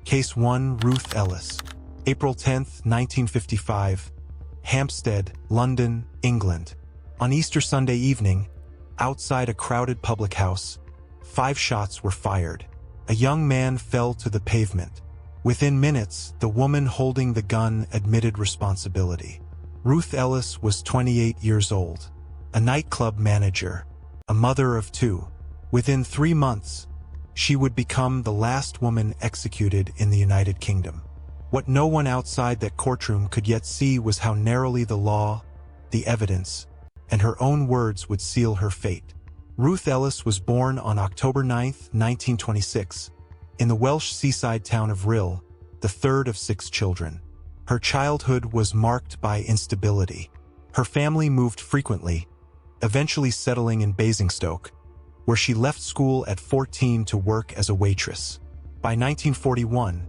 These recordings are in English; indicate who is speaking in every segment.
Speaker 1: Case 1, Ruth Ellis. April 10, 1955. Hampstead, London, England. On Easter Sunday evening, outside a crowded public house, 5 shots were fired. A young man fell to the pavement. Within minutes, the woman holding the gun admitted responsibility. Ruth Ellis was 28 years old, a nightclub manager, a mother of 2. Within 3 months, she would become the last woman executed in the United Kingdom. What no one outside that courtroom could yet see was how narrowly the law, the evidence, and her own words would seal her fate. Ruth Ellis was born on October 9, 1926, in the Welsh seaside town of Rhyl, the third of 6 children. Her childhood was marked by instability. Her family moved frequently, eventually settling in Basingstoke, where she left school at 14 to work as a waitress. By 1941,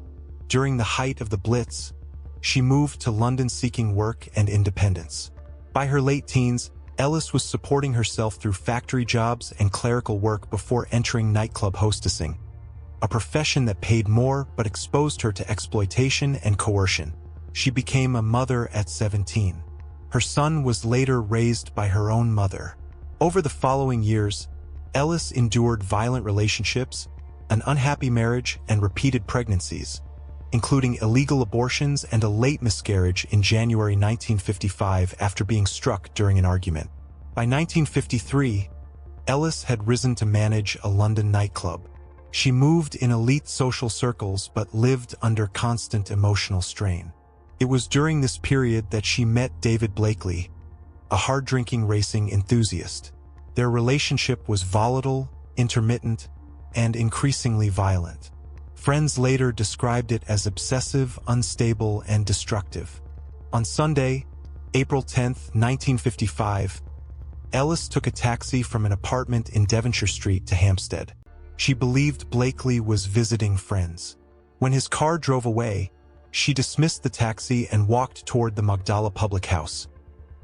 Speaker 1: during the height of the Blitz, she moved to London seeking work and independence. By her late teens, Ellis was supporting herself through factory jobs and clerical work before entering nightclub hostessing, a profession that paid more but exposed her to exploitation and coercion. She became a mother at 17. Her son was later raised by her own mother. Over the following years, Ellis endured violent relationships, an unhappy marriage, and repeated pregnancies, including illegal abortions and a late miscarriage in January 1955 after being struck during an argument. By 1953, Ellis had risen to manage a London nightclub. She moved in elite social circles but lived under constant emotional strain. It was during this period that she met David Blakely, a hard-drinking racing enthusiast. Their relationship was volatile, intermittent, and increasingly violent. Friends later described it as obsessive, unstable, and destructive. On Sunday, April 10, 1955, Ellis took a taxi from an apartment in Devonshire Street to Hampstead. She believed Blakely was visiting friends. When his car drove away, she dismissed the taxi and walked toward the Magdala public house,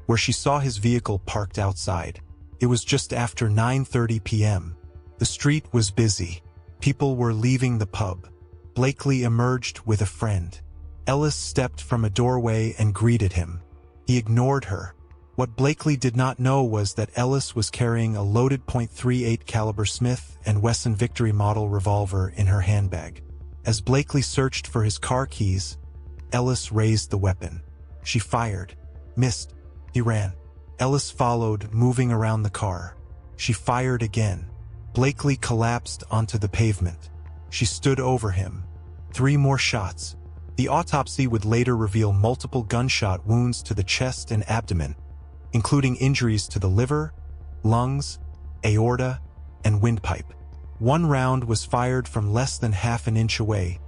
Speaker 1: where she saw his vehicle parked outside. It was just after 9:30 p.m. The street was busy. People were leaving the pub. Blakely emerged with a friend. Ellis stepped from a doorway and greeted him. He ignored her. What Blakely did not know was that Ellis was carrying a loaded .38 caliber Smith & Wesson Victory model revolver in her handbag. As Blakely searched for his car keys, Ellis raised the weapon. She fired, missed. He ran. Ellis followed, moving around the car. She fired again. Blakely collapsed onto the pavement. She stood over him. 3 more shots. The autopsy would later reveal multiple gunshot wounds to the chest and abdomen, including injuries to the liver, lungs, aorta, and windpipe. 1 round was fired from less than half an inch away,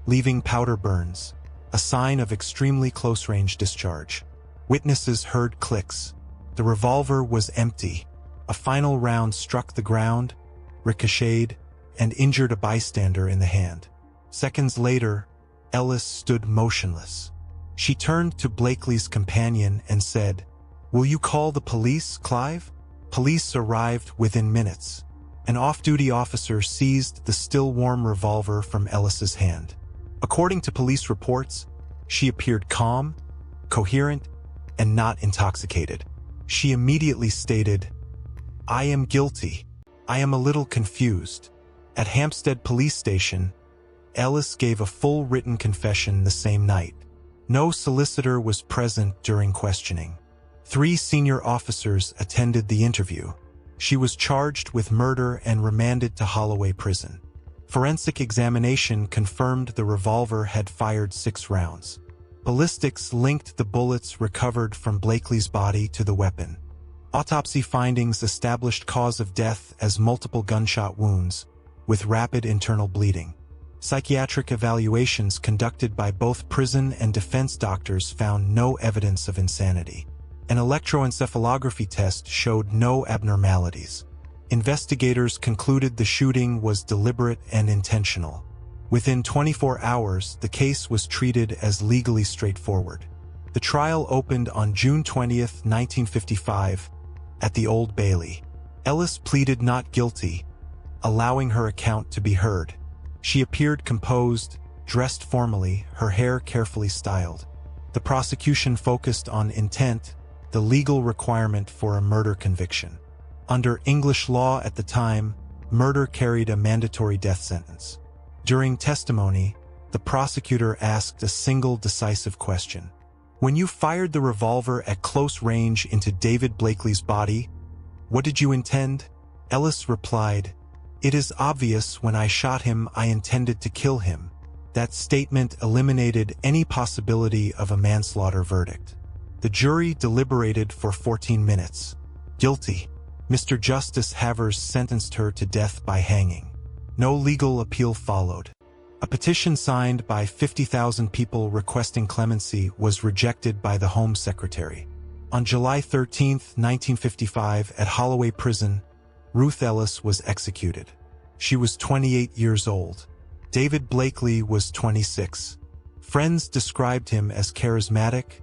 Speaker 1: leaving powder burns, a sign of extremely close-range discharge. Witnesses heard clicks. The revolver was empty. A final round struck the ground, ricocheted, and injured a bystander in the hand. Seconds later, Ellis stood motionless. She turned to Blakely's companion and said, "Will you call the police, Clive?" Police arrived within minutes. An off-duty officer seized the still-warm revolver from Ellis's hand. According to police reports, she appeared calm, coherent, and not intoxicated. She immediately stated, "I am guilty. I am a little confused." At Hampstead Police Station, Ellis gave a full written confession the same night. No solicitor was present during questioning. 3 senior officers attended the interview. She was charged with murder and remanded to Holloway Prison. Forensic examination confirmed the revolver had fired 6 rounds. Ballistics linked the bullets recovered from Blakely's body to the weapon. Autopsy findings established cause of death as multiple gunshot wounds, with rapid internal bleeding. Psychiatric evaluations conducted by both prison and defense doctors found no evidence of insanity. An electroencephalography test showed no abnormalities. Investigators concluded the shooting was deliberate and intentional. Within 24 hours, the case was treated as legally straightforward. The trial opened on June 20, 1955, at the Old Bailey. Ellis pleaded not guilty, allowing her account to be heard. She appeared composed, dressed formally, her hair carefully styled. The prosecution focused on intent, the legal requirement for a murder conviction. Under English law at the time, murder carried a mandatory death sentence. During testimony, the prosecutor asked a single decisive question. When you fired the revolver at close range into David Blakely's body, what did you intend? Ellis replied, "It is obvious when I shot him I intended to kill him." That statement eliminated any possibility of a manslaughter verdict. The jury deliberated for 14 minutes. Guilty. Mr. Justice Havers sentenced her to death by hanging. No legal appeal followed. A petition signed by 50,000 people requesting clemency was rejected by the Home Secretary. On July 13, 1955, at Holloway Prison, Ruth Ellis was executed. She was 28 years old. David Blakely was 26. Friends described him as charismatic,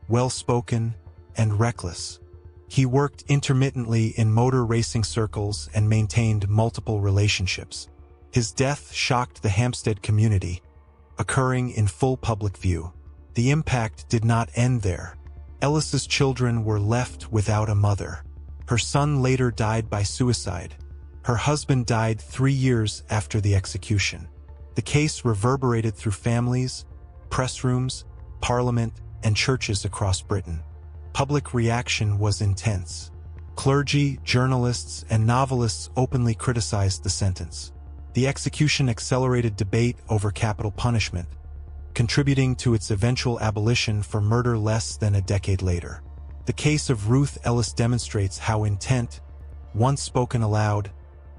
Speaker 1: well-spoken, and reckless. He worked intermittently in motor racing circles and maintained multiple relationships. His death shocked the Hampstead community, occurring in full public view. The impact did not end there. Ellis's children were left without a mother. Her son later died by suicide. Her husband died 3 years after the execution. The case reverberated through families, press rooms, parliament, and churches across Britain. Public reaction was intense. Clergy, journalists, and novelists openly criticized the sentence. The execution accelerated debate over capital punishment, contributing to its eventual abolition for murder less than a decade later. The case of Ruth Ellis demonstrates how intent, once spoken aloud,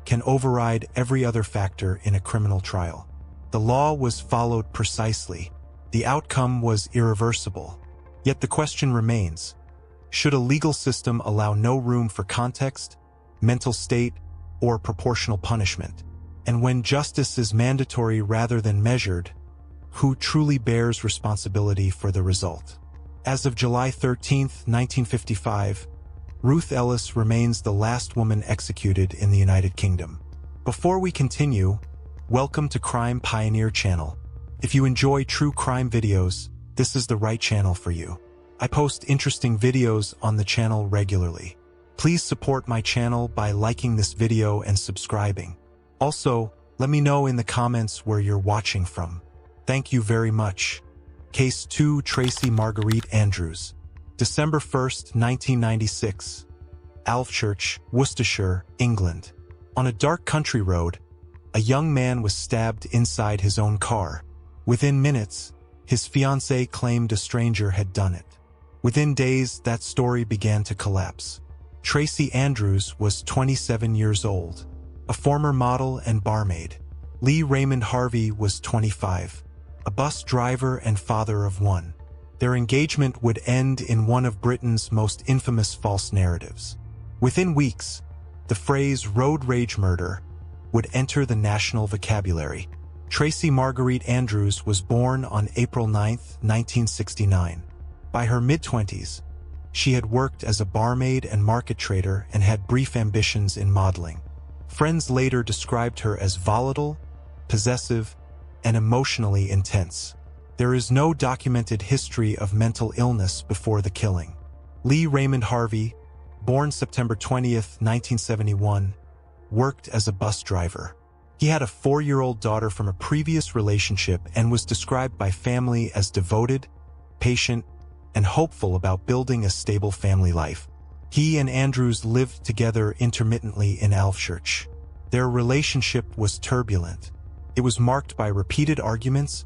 Speaker 1: can override every other factor in a criminal trial. The law was followed precisely. The outcome was irreversible. Yet the question remains, should a legal system allow no room for context, mental state, or proportional punishment? And when justice is mandatory rather than measured, who truly bears responsibility for the result? As of July 13, 1955, Ruth Ellis remains the last woman executed in the United Kingdom. Before we continue, welcome to Crime Pioneer channel. If you enjoy true crime videos, this is the right channel for you. I post interesting videos on the channel regularly. Please support my channel by liking this video and subscribing. Also, let me know in the comments where you're watching from. Thank you very much. Case 2, Tracie Andrews. December 1st, 1996. Alvechurch, Worcestershire, England. On a dark country road, a young man was stabbed inside his own car. Within minutes, his fiancée claimed a stranger had done it. Within days, that story began to collapse. Tracie Andrews was 27 years old, a former model and barmaid. Lee Raymond Harvey was 25, a bus driver and father of one. Their engagement would end in one of Britain's most infamous false narratives. Within weeks, the phrase road rage murder would enter the national vocabulary. Tracie Andrews was born on April 9, 1969. By her mid-20s, she had worked as a barmaid and market trader and had brief ambitions in modeling. Friends later described her as volatile, possessive, and emotionally intense. There is no documented history of mental illness before the killing. Lee Raymond Harvey, born September 20, 1971, worked as a bus driver. He had a 4-year-old daughter from a previous relationship and was described by family as devoted, patient, and hopeful about building a stable family life. He and Andrews lived together intermittently in Alvechurch. Their relationship was turbulent. It was marked by repeated arguments,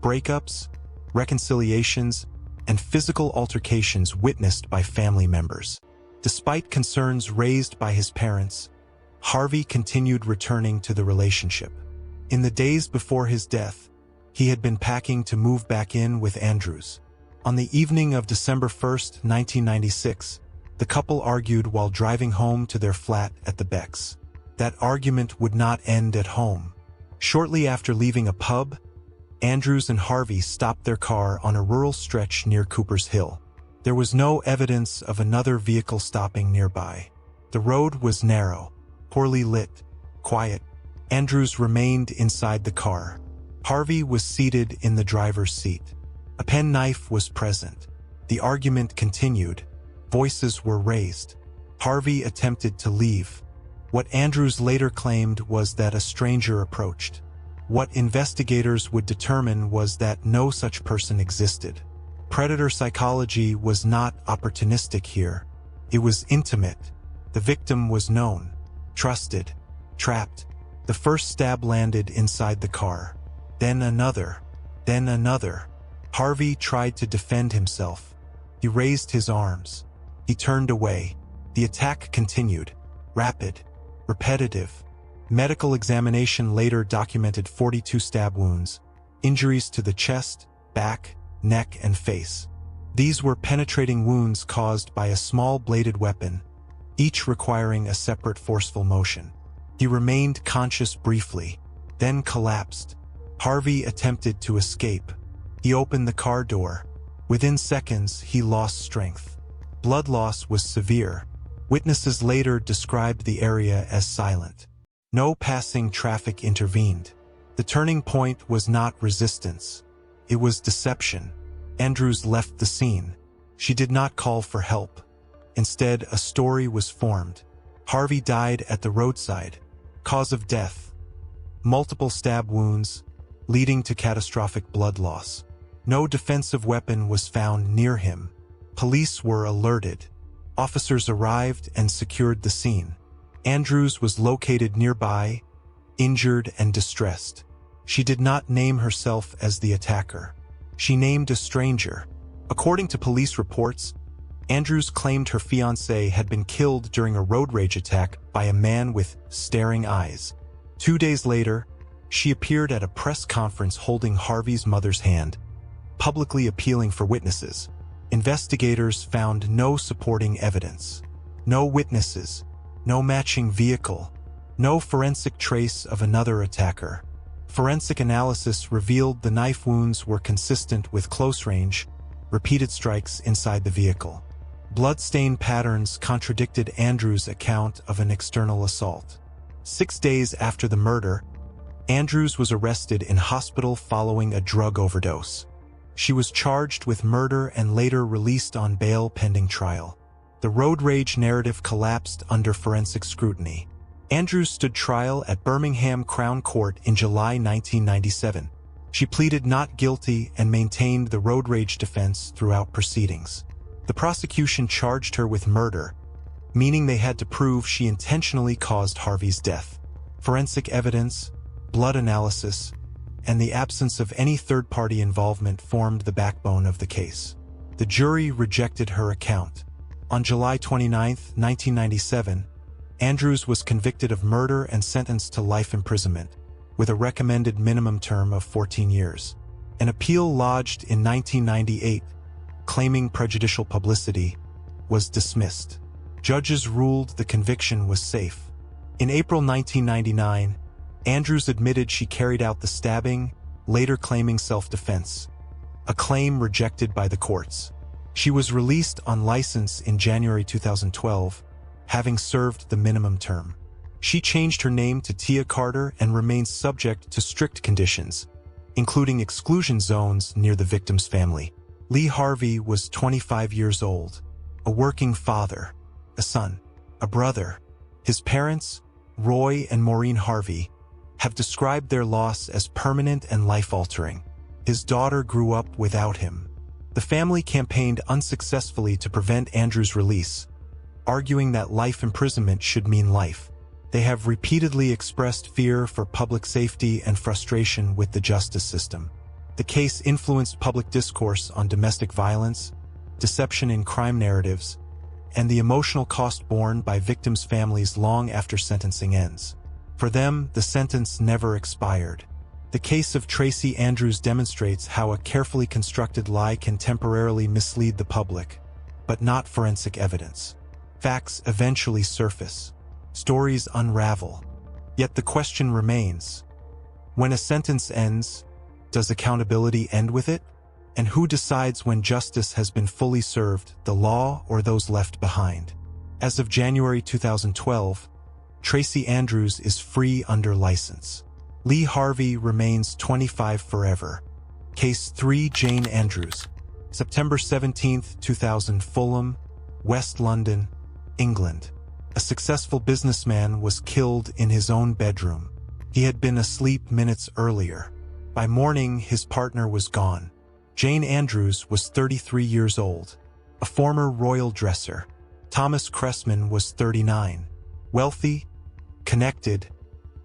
Speaker 1: breakups, reconciliations, and physical altercations witnessed by family members. Despite concerns raised by his parents, Harvey continued returning to the relationship. In the days before his death, he had been packing to move back in with Andrews. On the evening of December 1, 1996, the couple argued while driving home to their flat at the Becks. That argument would not end at home. Shortly after leaving a pub, Andrews and Harvey stopped their car on a rural stretch near Cooper's Hill. There was no evidence of another vehicle stopping nearby. The road was narrow, poorly lit, quiet. Andrews remained inside the car. Harvey was seated in the driver's seat. A penknife was present. The argument continued. Voices were raised. Harvey attempted to leave. What Andrews later claimed was that a stranger approached. What investigators would determine was that no such person existed. Predator psychology was not opportunistic here. It was intimate. The victim was known, trusted, trapped. The first stab landed inside the car. Then another. Then another. Harvey tried to defend himself. He raised his arms. He turned away. The attack continued. Rapid. Repetitive. Medical examination later documented 42 stab wounds, injuries to the chest, back, neck, and face. These were penetrating wounds caused by a small bladed weapon, each requiring a separate forceful motion. He remained conscious briefly, then collapsed. Harvey attempted to escape. He opened the car door. Within seconds, he lost strength. Blood loss was severe. Witnesses later described the area as silent. No passing traffic intervened. The turning point was not resistance. It was deception. Andrews left the scene. She did not call for help. Instead, a story was formed. Harvey died at the roadside. Cause of death: multiple stab wounds, leading to catastrophic blood loss. No defensive weapon was found near him. Police were alerted. Officers arrived and secured the scene. Andrews was located nearby, injured and distressed. She did not name herself as the attacker. She named a stranger. According to police reports, Andrews claimed her fiancé had been killed during a road rage attack by a man with staring eyes. 2 days later, she appeared at a press conference holding Harvey's mother's hand, publicly appealing for witnesses. Investigators found no supporting evidence, no witnesses, no matching vehicle, no forensic trace of another attacker. Forensic analysis revealed the knife wounds were consistent with close-range, repeated strikes inside the vehicle. Bloodstain patterns contradicted Andrews' account of an external assault. 6 days after the murder, Andrews was arrested in hospital following a drug overdose. She was charged with murder and later released on bail pending trial. The road rage narrative collapsed under forensic scrutiny. Andrews stood trial at Birmingham Crown Court in July 1997. She pleaded not guilty and maintained the road rage defense throughout proceedings. The prosecution charged her with murder, meaning they had to prove she intentionally caused Harvey's death. Forensic evidence, blood analysis, and the absence of any third-party involvement formed the backbone of the case. The jury rejected her account. On July 29, 1997, Andrews was convicted of murder and sentenced to life imprisonment, with a recommended minimum term of 14 years. An appeal lodged in 1998, claiming prejudicial publicity, was dismissed. Judges ruled the conviction was safe. In April 1999, Andrews admitted she carried out the stabbing, later claiming self-defense, a claim rejected by the courts. She was released on license in January 2012, having served the minimum term. She changed her name to Tia Carter and remains subject to strict conditions, including exclusion zones near the victim's family. Lee Harvey was 25 years old, a working father, a son, a brother. His parents, Roy and Maureen Harvey, have described their loss as permanent and life-altering. His daughter grew up without him. The family campaigned unsuccessfully to prevent Andrews' release, arguing that life imprisonment should mean life. They have repeatedly expressed fear for public safety and frustration with the justice system. The case influenced public discourse on domestic violence, deception in crime narratives, and the emotional cost borne by victims' families long after sentencing ends. For them, the sentence never expired. The case of Tracie Andrews demonstrates how a carefully constructed lie can temporarily mislead the public, but not forensic evidence. Facts eventually surface. Stories unravel. Yet the question remains: when a sentence ends, does accountability end with it? And who decides when justice has been fully served, the law or those left behind? As of January 2012, Tracie Andrews is free under license. Lee Harvey remains 25 forever. Case 3 Jane Andrews. September 17, 2000 Fulham, West London, England. A successful businessman was killed in his own bedroom. He had been asleep minutes earlier. By morning, his partner was gone. Jane Andrews was 33 years old, a former royal dresser. Thomas Cressman was 39, wealthy, connected,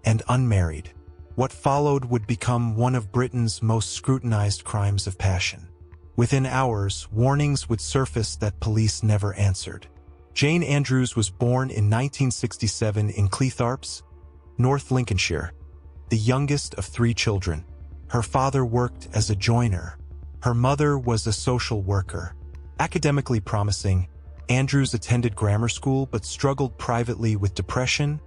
Speaker 1: and unmarried. What followed would become one of Britain's most scrutinized crimes of passion. Within hours, warnings would surface that police never answered. Jane Andrews was born in 1967 in Cleethorpes, North Lincolnshire, the youngest of 3 children. Her father worked as a joiner. Her mother was a social worker. Academically promising, Andrews attended grammar school but struggled privately with depression,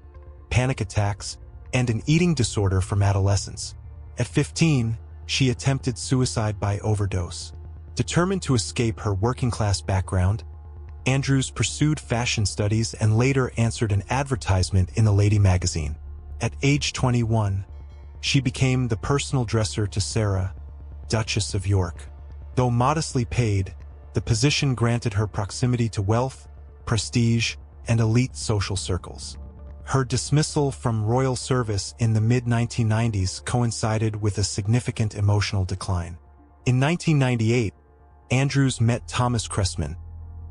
Speaker 1: panic attacks, and an eating disorder from adolescence. At 15, she attempted suicide by overdose. Determined to escape her working-class background, Andrews pursued fashion studies and later answered an advertisement in the Lady magazine. At age 21, she became the personal dresser to Sarah, Duchess of York. Though modestly paid, the position granted her proximity to wealth, prestige, and elite social circles. Her dismissal from royal service in the mid-1990s coincided with a significant emotional decline. In 1998, Andrews met Thomas Cressman,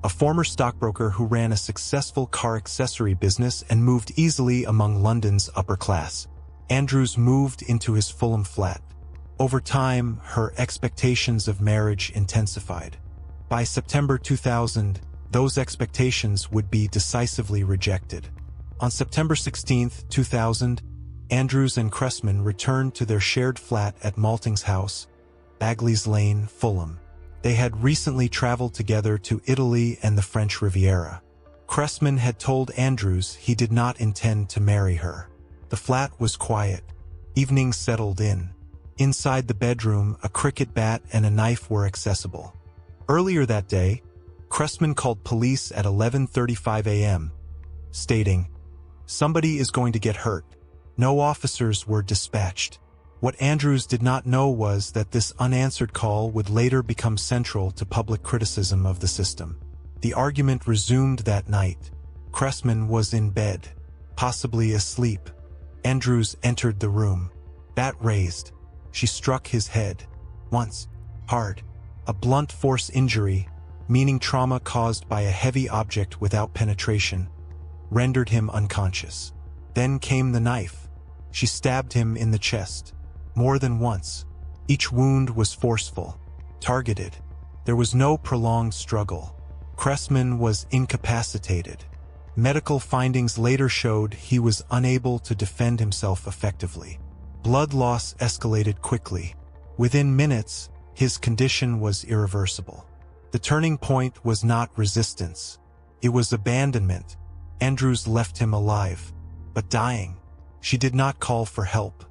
Speaker 1: a former stockbroker who ran a successful car accessory business and moved easily among London's upper class. Andrews moved into his Fulham flat. Over time, her expectations of marriage intensified. By September 2000, those expectations would be decisively rejected. On September 16, 2000, Andrews and Cressman returned to their shared flat at Maltings House, Bagley's Lane, Fulham. They had recently traveled together to Italy and the French Riviera. Cressman had told Andrews he did not intend to marry her. The flat was quiet. Evening settled in. Inside the bedroom, a cricket bat and a knife were accessible. Earlier that day, Cressman called police at 11:35 a.m., stating, "Somebody is going to get hurt." No officers were dispatched. What Andrews did not know was that this unanswered call would later become central to public criticism of the system. The argument resumed that night. Cressman was in bed, possibly asleep. Andrews entered the room. Bat raised. She struck his head. Once. Hard. A blunt force injury, meaning trauma caused by a heavy object without penetration, rendered him unconscious. Then came the knife. She stabbed him in the chest. More than once. Each wound was forceful, targeted. There was no prolonged struggle. Cressman was incapacitated. Medical findings later showed he was unable to defend himself effectively. Blood loss escalated quickly. Within minutes, his condition was irreversible. The turning point was not resistance. It was abandonment. Andrews left him alive, but dying. She did not call for help.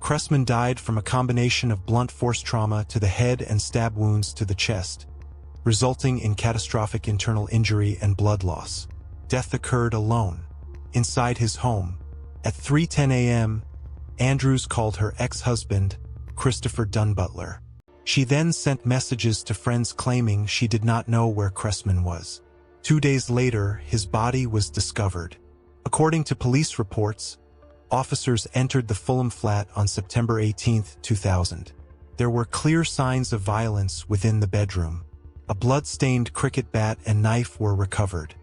Speaker 1: Cressman died from a combination of blunt force trauma to the head and stab wounds to the chest, resulting in catastrophic internal injury and blood loss. Death occurred alone, inside his home. At 3:10 a.m., Andrews called her ex-husband, Christopher Dunbutler. She then sent messages to friends claiming she did not know where Cressman was. 2 days later, his body was discovered. According to police reports, officers entered the Fulham flat on September 18, 2000. There were clear signs of violence within the bedroom. A blood-stained cricket bat and knife were recovered.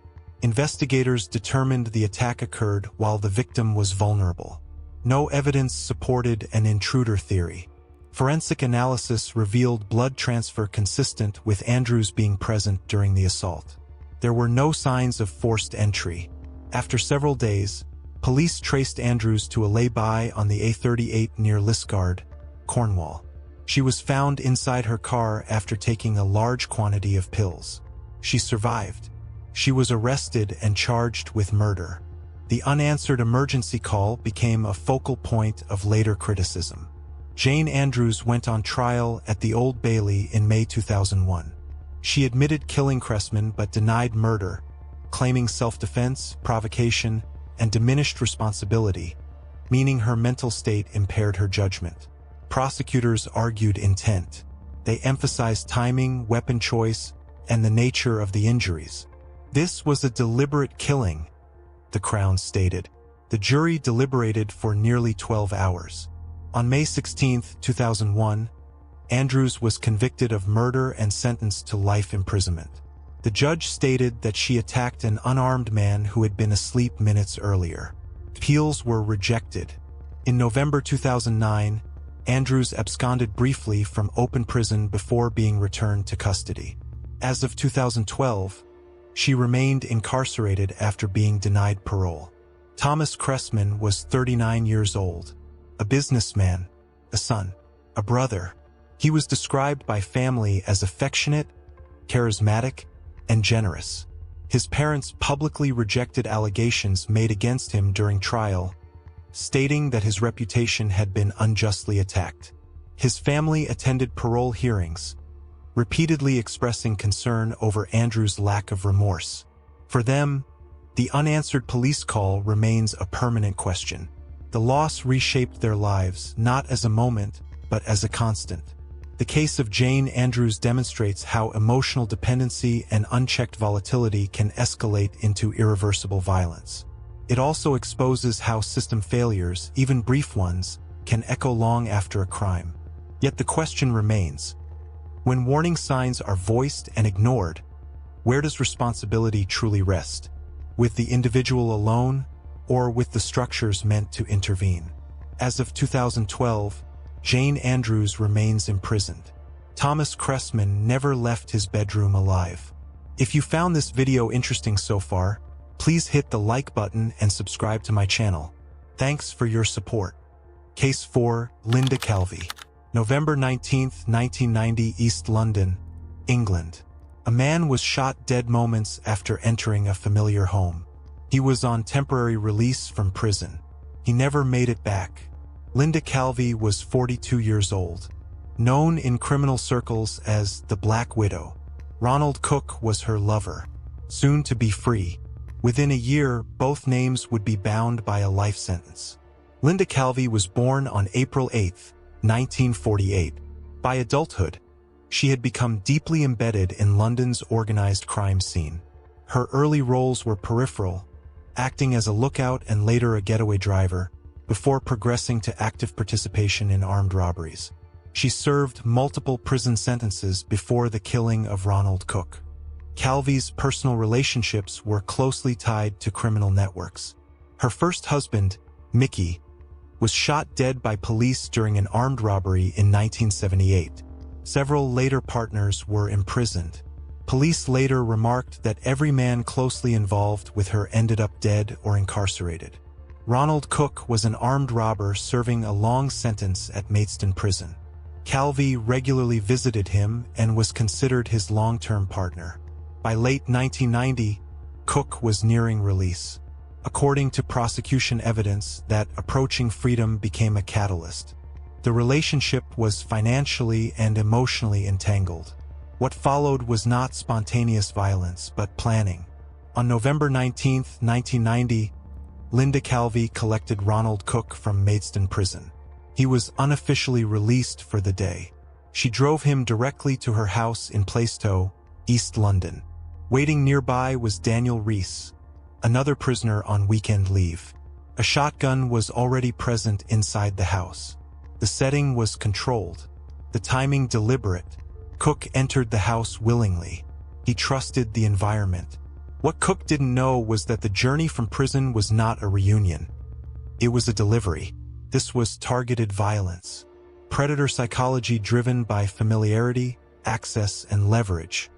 Speaker 1: Investigators determined the attack occurred while the victim was vulnerable. No evidence supported an intruder theory. Forensic analysis revealed blood transfer consistent with Andrews being present during the assault. There were no signs of forced entry. After several days, police traced Andrews to a lay-by on the A38 near Liskeard, Cornwall. She was found inside her car after taking a large quantity of pills. She survived. She was arrested and charged with murder. The unanswered emergency call became a focal point of later criticism. Jane Andrews went on trial at the Old Bailey in May 2001. She admitted killing Cressman but denied murder, claiming self-defense, provocation, and diminished responsibility. meaning her mental state impaired her judgment. Prosecutors argued intent. They emphasized timing, weapon choice, and the nature of the injuries. This was a deliberate killing, the Crown stated. The jury deliberated for nearly 12 hours. On May 16, 2001, Andrews was convicted of murder and sentenced to life imprisonment. The judge stated that she attacked an unarmed man who had been asleep minutes earlier. Appeals were rejected. In November 2009, Andrews absconded briefly from open prison before being returned to custody. As of 2012, she remained incarcerated after being denied parole. Thomas Cressman was 39 years old, a businessman, a son, a brother. He was described by family as affectionate, charismatic, and generous. His parents publicly rejected allegations made against him during trial, stating that his reputation had been unjustly attacked. His family attended parole hearings, repeatedly expressing concern over Andrews' lack of remorse. For them, the unanswered police call remains a permanent question. The loss reshaped their lives, not as a moment, but as a constant. The case of Jane Andrews demonstrates how emotional dependency and unchecked volatility can escalate into irreversible violence. It also exposes how system failures, even brief ones, can echo long after a crime. Yet the question remains: when warning signs are voiced and ignored, where does responsibility truly rest? With the individual alone, or with the structures meant to intervene? As of 2012, Jane Andrews remains imprisoned. Thomas Cressman never left his bedroom alive. If you found this video interesting so far, please hit the like button and subscribe to my channel. Thanks for your support. Case 4, Linda Calvey. November 19, 1990, East London, England. A man was shot dead moments after entering a familiar home. He was on temporary release from prison. He never made it back. Linda Calvey was 42 years old. Known in criminal circles as the Black Widow, Ronald Cook was her lover, soon to be free. Within a year, both names would be bound by a life sentence. Linda Calvey was born on April 8, 1948. By adulthood, she had become deeply embedded in London's organized crime scene. Her early roles were peripheral, acting as a lookout and later a getaway driver, before progressing to active participation in armed robberies. She served multiple prison sentences before the killing of Ronald Cook. Calvey's personal relationships were closely tied to criminal networks. Her first husband, Mickey, was shot dead by police during an armed robbery in 1978. Several later partners were imprisoned. Police later remarked that every man closely involved with her ended up dead or incarcerated. Ronald Cook was an armed robber serving a long sentence at Maidstone Prison. Calvey regularly visited him and was considered his long-term partner. By late 1990, Cook was nearing release. According to prosecution evidence, that approaching freedom became a catalyst. The relationship was financially and emotionally entangled. What followed was not spontaneous violence, but planning. On November 19, 1990, Linda Calvey collected Ronald Cook from Maidstone Prison. He was unofficially released for the day. She drove him directly to her house in Plaistow, East London. Waiting nearby was Daniel Rees, another prisoner on weekend leave. A shotgun was already present inside the house. The setting was controlled, the timing deliberate. Cook entered the house willingly. He trusted the environment. What Cook didn't know was that the journey from prison was not a reunion. It was a delivery. This was targeted violence. Predator psychology driven by familiarity, access, and leverage.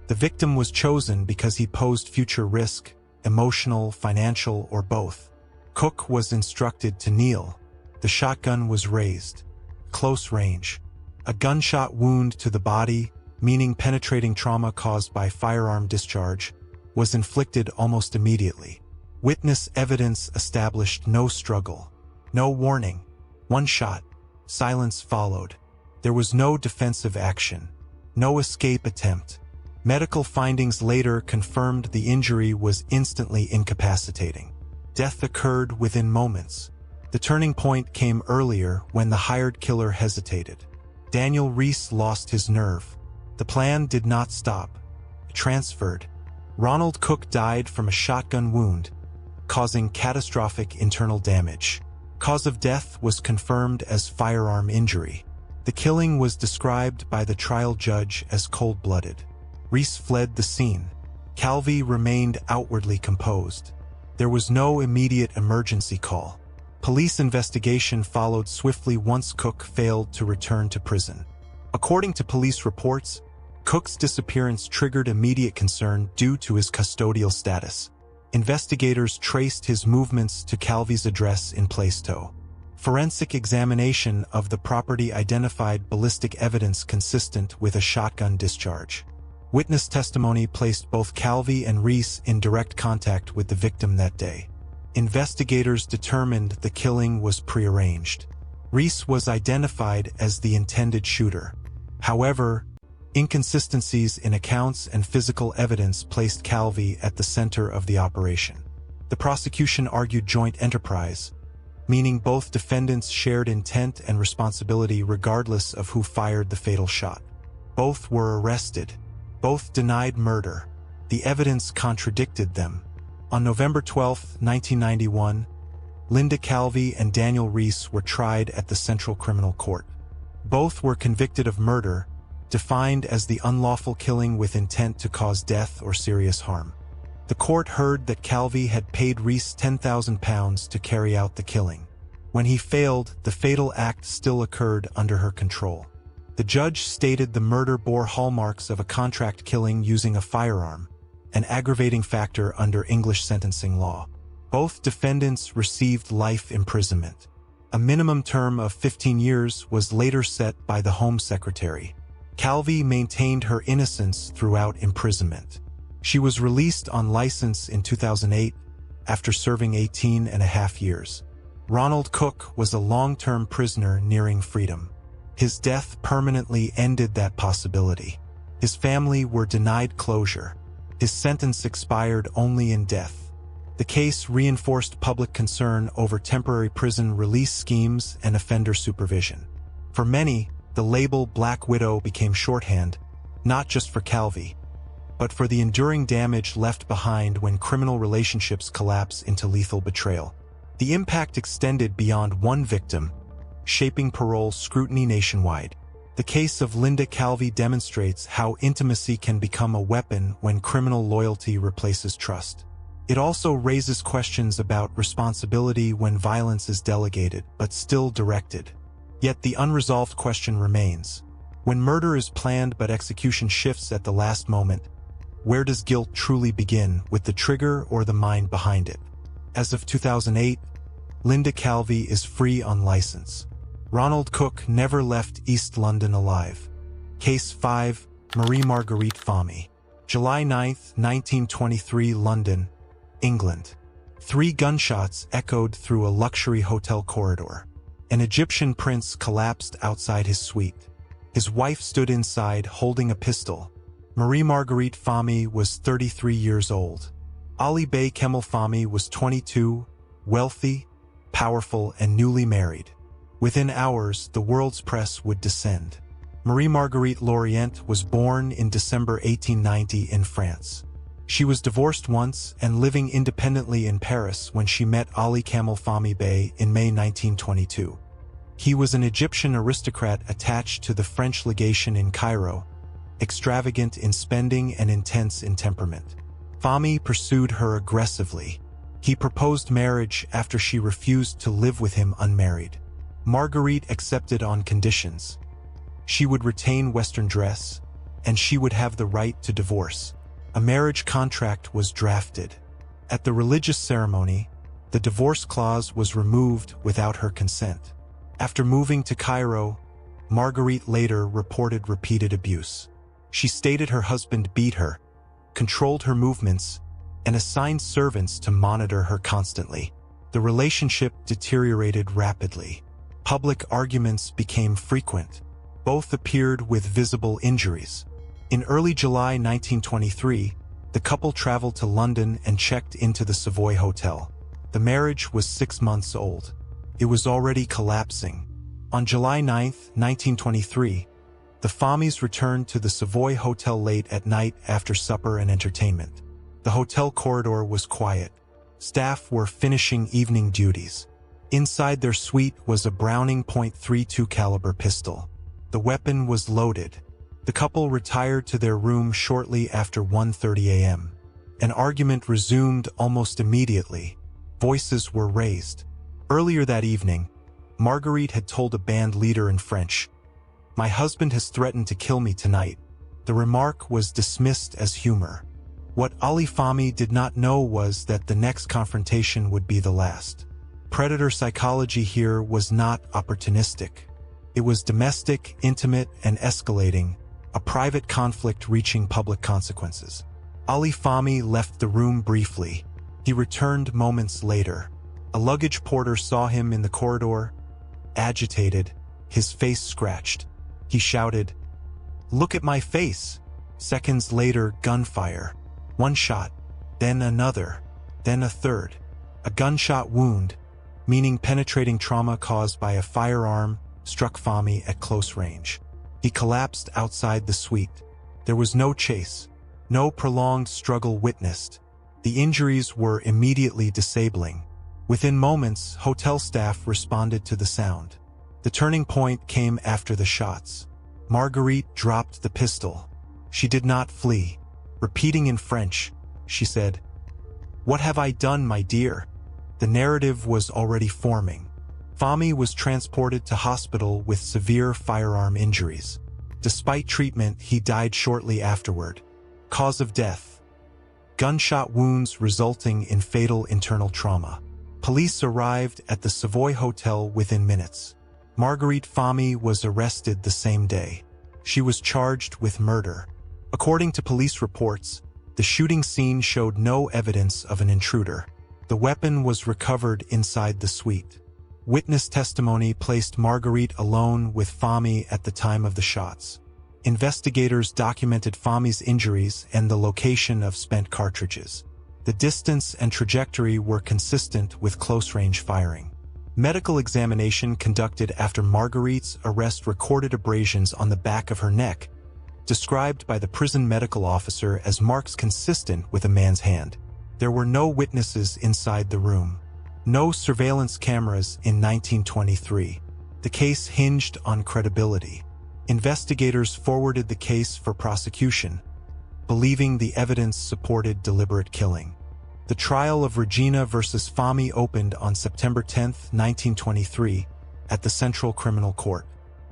Speaker 1: The victim was chosen because he posed future risk, emotional, financial, or both. Cook was instructed to kneel. The shotgun was raised. Close range. A gunshot wound to the body, meaning penetrating trauma caused by firearm discharge, was inflicted almost immediately. Witness evidence established no struggle. No warning. One shot. Silence followed. There was no defensive action. No escape attempt. Medical findings later confirmed the injury was instantly incapacitating. Death occurred within moments. The turning point came earlier when the hired killer hesitated. Daniel Reese lost his nerve. The plan did not stop. It transferred. Ronald Cook died from a shotgun wound, causing catastrophic internal damage. Cause of death was confirmed as firearm injury. The killing was described by the trial judge as cold-blooded. Reese fled the scene. Calvey remained outwardly composed. There was no immediate emergency call. Police investigation followed swiftly once Cook failed to return to prison. According to police reports, Cook's disappearance triggered immediate concern due to his custodial status. Investigators traced his movements to Calvey's address in Plaistow. Forensic examination of the property identified ballistic evidence consistent with a shotgun discharge. Witness testimony placed both Calvey and Reese in direct contact with the victim that day. Investigators determined the killing was prearranged. Reese was identified as the intended shooter. However, inconsistencies in accounts and physical evidence placed Calvey at the center of the operation. The prosecution argued joint enterprise, meaning both defendants shared intent and responsibility regardless of who fired the fatal shot. Both were arrested. Both denied murder. The evidence contradicted them. On November 12, 1991, Linda Calvey and Daniel Reese were tried at the Central Criminal Court. Both were convicted of murder, defined as the unlawful killing with intent to cause death or serious harm. The court heard that Calvey had paid Reese £10,000 to carry out the killing. When he failed, the fatal act still occurred under her control. The judge stated the murder bore hallmarks of a contract killing using a firearm, an aggravating factor under English sentencing law. Both defendants received life imprisonment. A minimum term of 15 years was later set by the Home Secretary. Calvey maintained her innocence throughout imprisonment. She was released on license in 2008 after serving 18.5 years. Ronald Cook was a long-term prisoner nearing freedom. His death permanently ended that possibility. His family were denied closure. His sentence expired only in death. The case reinforced public concern over temporary prison release schemes and offender supervision. For many, the label Black Widow became shorthand, not just for Calvey, but for the enduring damage left behind when criminal relationships collapse into lethal betrayal. The impact extended beyond one victim, shaping parole scrutiny nationwide. The case of Linda Calvey demonstrates how intimacy can become a weapon when criminal loyalty replaces trust. It also raises questions about responsibility when violence is delegated but still directed. Yet the unresolved question remains. When murder is planned but execution shifts at the last moment, where does guilt truly begin, with the trigger or the mind behind it? As of 2008, Linda Calvey is free on license. Ronald Cook never left East London alive. Case 5, Marie Marguerite Fahmy. July 9, 1923, London, England. 3 gunshots echoed through a luxury hotel corridor. An Egyptian prince collapsed outside his suite. His wife stood inside holding a pistol. Marie Marguerite Fahmy was 33 years old. Ali Bey Kemal Fahmy was 22, wealthy, powerful, and newly married. Within hours, the world's press would descend. Marie Marguerite Lorient was born in December 1890 in France. She was divorced once and living independently in Paris when she met Ali Kemal Fahmy Bey in May 1922. He was an Egyptian aristocrat attached to the French legation in Cairo, extravagant in spending and intense in temperament. Fahmy pursued her aggressively. He proposed marriage after she refused to live with him unmarried. Marguerite accepted on conditions. She would retain Western dress, and she would have the right to divorce. A marriage contract was drafted. At the religious ceremony, the divorce clause was removed without her consent. After moving to Cairo, Marguerite later reported repeated abuse. She stated her husband beat her, controlled her movements, and assigned servants to monitor her constantly. The relationship deteriorated rapidly. Public arguments became frequent. Both appeared with visible injuries. In early July 1923, the couple traveled to London and checked into the Savoy Hotel. The marriage was 6 months old. It was already collapsing. On July 9, 1923, the Fahmies returned to the Savoy Hotel late at night after supper and entertainment. The hotel corridor was quiet. Staff were finishing evening duties. Inside their suite was a Browning .32 caliber pistol. The weapon was loaded. The couple retired to their room shortly after 1:30 a.m. An argument resumed almost immediately. Voices were raised. Earlier that evening, Marguerite had told a band leader in French, "My husband has threatened to kill me tonight." The remark was dismissed as humor. What Ali Fahmy did not know was that the next confrontation would be the last. Predator psychology here was not opportunistic. It was domestic, intimate, and escalating, a private conflict reaching public consequences. Ali Fahmy left the room briefly. He returned moments later. A luggage porter saw him in the corridor, agitated, his face scratched. He shouted, "Look at my face!" Seconds later, gunfire. One shot, then another, then a third. A gunshot wound, meaning penetrating trauma caused by a firearm, struck Fahmy at close range. He collapsed outside the suite. There was no chase, no prolonged struggle witnessed. The injuries were immediately disabling. Within moments, hotel staff responded to the sound. The turning point came after the shots. Marguerite dropped the pistol. She did not flee. Repeating in French, she said, "What have I done, my dear?" The narrative was already forming. Fahmy was transported to hospital with severe firearm injuries. Despite treatment, he died shortly afterward. Cause of death: gunshot wounds resulting in fatal internal trauma. Police arrived at the Savoy Hotel within minutes. Marguerite Fahmy was arrested the same day. She was charged with murder. According to police reports, the shooting scene showed no evidence of an intruder. The weapon was recovered inside the suite. Witness testimony placed Marguerite alone with Fahmy at the time of the shots. Investigators documented Fahmy's injuries and the location of spent cartridges. The distance and trajectory were consistent with close-range firing. Medical examination conducted after Marguerite's arrest recorded abrasions on the back of her neck, described by the prison medical officer as marks consistent with a man's hand. There were no witnesses inside the room. No surveillance cameras in 1923. The case hinged on credibility. Investigators forwarded the case for prosecution, believing the evidence supported deliberate killing. The trial of Regina versus Fahmy opened on September 10, 1923, at the Central Criminal Court.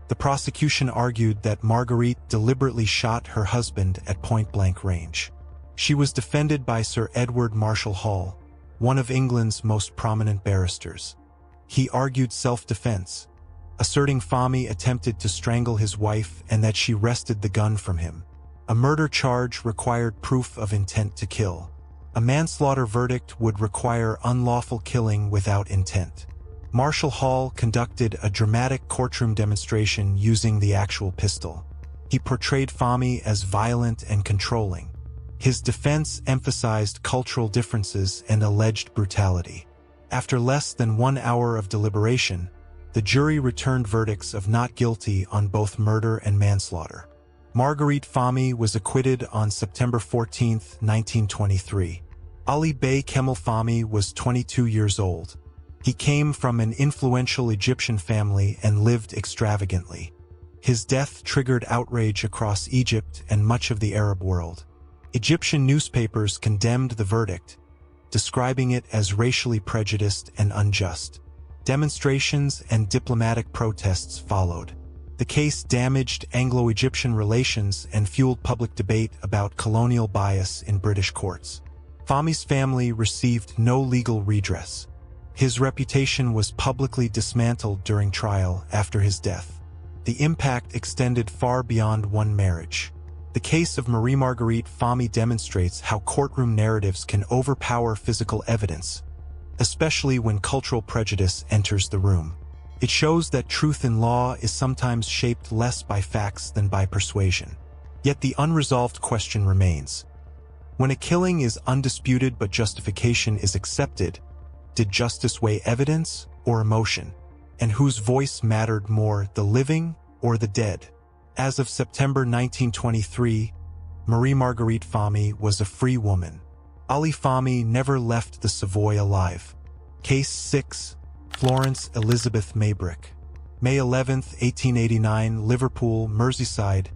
Speaker 1: The prosecution argued that Marguerite deliberately shot her husband at point-blank range. She was defended by Sir Edward Marshall Hall, one of England's most prominent barristers. He argued self-defense, asserting Fahmy attempted to strangle his wife and that she wrested the gun from him. A murder charge required proof of intent to kill. A manslaughter verdict would require unlawful killing without intent. Marshall Hall conducted a dramatic courtroom demonstration using the actual pistol. He portrayed Fahmy as violent and controlling. His defense emphasized cultural differences and alleged brutality. After less than 1 hour of deliberation, the jury returned verdicts of not guilty on both murder and manslaughter. Marguerite Fahmy was acquitted on September 14, 1923. Ali Bey Kemal Fahmy was 22 years old. He came from an influential Egyptian family and lived extravagantly. His death triggered outrage across Egypt and much of the Arab world. Egyptian newspapers condemned the verdict, describing it as racially prejudiced and unjust. Demonstrations and diplomatic protests followed. The case damaged Anglo-Egyptian relations and fueled public debate about colonial bias in British courts. Fahmy's family received no legal redress. His reputation was publicly dismantled during trial after his death. The impact extended far beyond one marriage. The case of Marie Marguerite Fahmy demonstrates how courtroom narratives can overpower physical evidence, especially when cultural prejudice enters the room. It shows that truth in law is sometimes shaped less by facts than by persuasion. Yet the unresolved question remains. When a killing is undisputed but justification is accepted, did justice weigh evidence, or emotion, and whose voice mattered more, the living or the dead. As of September 1923, Marie Marguerite Fahmy was a free woman. Ali Fahmy never left the Savoy alive. Case 6. Florence Elizabeth Maybrick. May 11, 1889, Liverpool, Merseyside,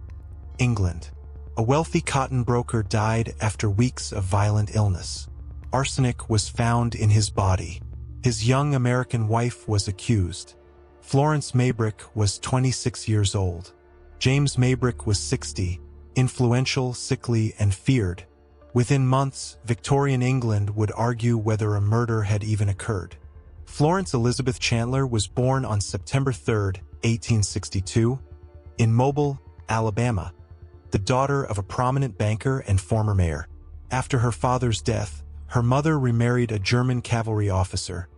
Speaker 1: England. A wealthy cotton broker died after weeks of violent illness. Arsenic was found in his body. His young American wife was accused. Florence Maybrick was 26 years old. James Maybrick was 60, influential, sickly, and feared. Within months, Victorian England would argue whether a murder had even occurred. Florence Elizabeth Chandler was born on September 3, 1862, in Mobile, Alabama, the daughter of a prominent banker and former mayor. After her father's death, her mother remarried a German cavalry officer,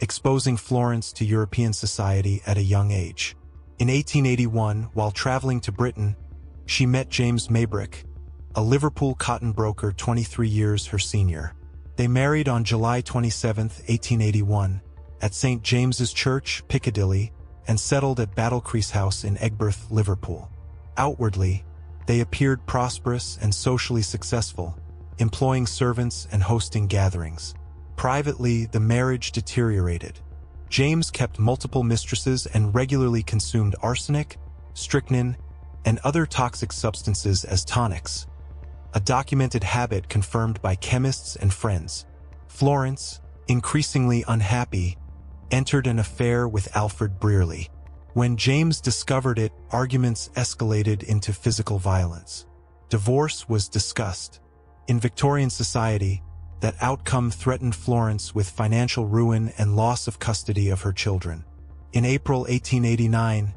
Speaker 1: exposing Florence to European society at a young age. In 1881, while traveling to Britain, she met James Maybrick, a Liverpool cotton broker 23 years her senior. They married on July 27, 1881, at St. James's Church, Piccadilly, and settled at Battlecrease House in Aigburth, Liverpool. Outwardly, they appeared prosperous and socially successful, employing servants and hosting gatherings. Privately, the marriage deteriorated. James kept multiple mistresses and regularly consumed arsenic, strychnine, and other toxic substances as tonics, a documented habit confirmed by chemists and friends. Florence, increasingly unhappy, entered an affair with Alfred Brearley. When James discovered it, arguments escalated into physical violence. Divorce was discussed. In Victorian society, that outcome threatened Florence with financial ruin and loss of custody of her children. In April 1889,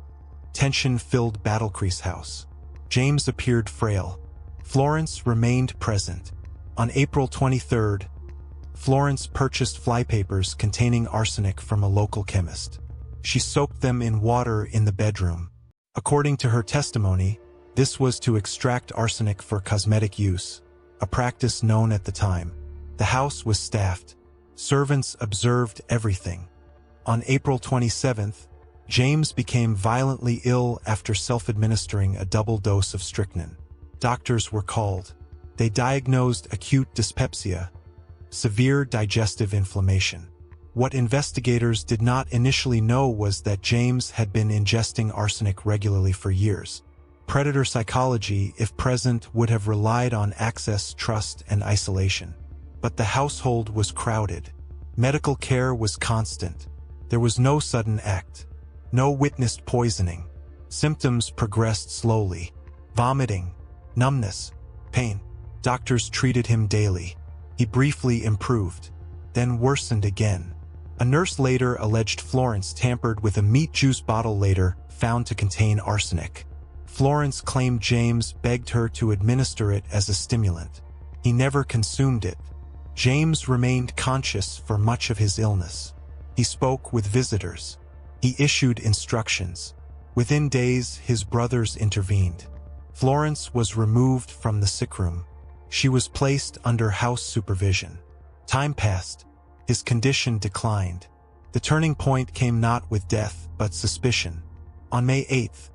Speaker 1: tension filled Battlecrease House. James appeared frail. Florence remained present. On April 23rd, Florence purchased flypapers containing arsenic from a local chemist. She soaked them in water in the bedroom. According to her testimony, this was to extract arsenic for cosmetic use, a practice known at the time. The house was staffed. Servants observed everything. On April 27th, James became violently ill after self-administering a double dose of strychnine. Doctors were called. They diagnosed acute dyspepsia, severe digestive inflammation. What investigators did not initially know was that James had been ingesting arsenic regularly for years. Predator psychology, if present, would have relied on access, trust, and isolation. But the household was crowded. Medical care was constant. There was no sudden act. No witnessed poisoning. Symptoms progressed slowly. Vomiting, numbness, pain. Doctors treated him daily. He briefly improved, then worsened again. A nurse later alleged Florence tampered with a meat juice bottle later found to contain arsenic. Florence claimed James begged her to administer it as a stimulant. He never consumed it. James remained conscious for much of his illness. He spoke with visitors. He issued instructions. Within days, his brothers intervened. Florence was removed from the sickroom. She was placed under house supervision. Time passed. His condition declined. The turning point came not with death, but suspicion. On May 8th,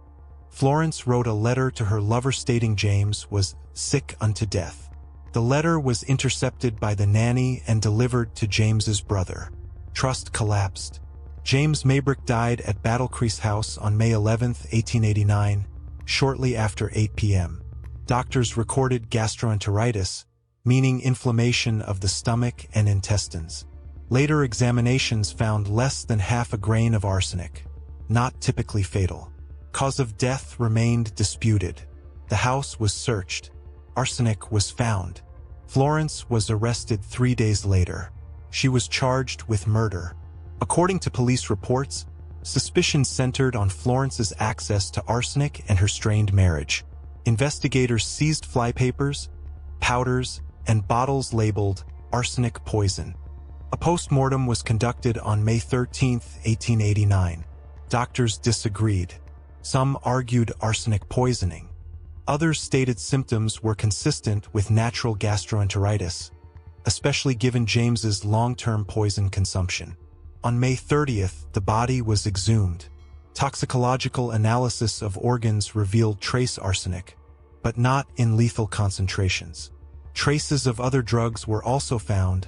Speaker 1: Florence wrote a letter to her lover stating James was sick unto death. The letter was intercepted by the nanny and delivered to James's brother. Trust collapsed. James Maybrick died at Battlecrease House on May 11, 1889, shortly after 8 p.m. Doctors recorded gastroenteritis, meaning inflammation of the stomach and intestines. Later examinations found less than half a grain of arsenic, not typically fatal. Cause of death remained disputed. The house was searched. Arsenic was found. Florence was arrested 3 days later. She was charged with murder. According to police reports, suspicion centered on Florence's access to arsenic and her strained marriage. Investigators seized flypapers, powders, and bottles labeled arsenic poison. A postmortem was conducted on May 13, 1889. Doctors disagreed. Some argued arsenic poisoning. Others stated symptoms were consistent with natural gastroenteritis, especially given James's long-term poison consumption. On May 30th, the body was exhumed. Toxicological analysis of organs revealed trace arsenic, but not in lethal concentrations. Traces of other drugs were also found,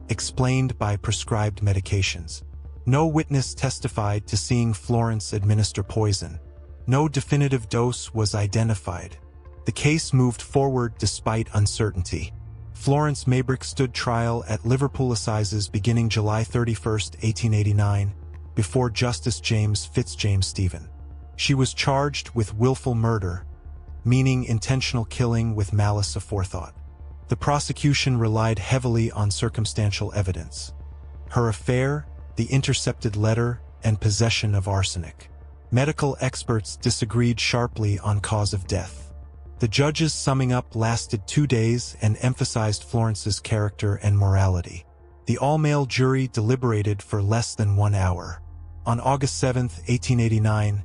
Speaker 1: explained by prescribed medications. No witness testified to seeing Florence administer poison. No definitive dose was identified. The case moved forward despite uncertainty. Florence Maybrick stood trial at Liverpool Assizes beginning July 31, 1889, before Justice James Fitzjames Stephen. She was charged with willful murder, meaning intentional killing with malice aforethought. The prosecution relied heavily on circumstantial evidence. Her affair, the intercepted letter, and possession of arsenic. Medical experts disagreed sharply on cause of death. The judge's summing up lasted 2 days and emphasized Florence's character and morality. The all-male jury deliberated for less than 1 hour. On August 7, 1889,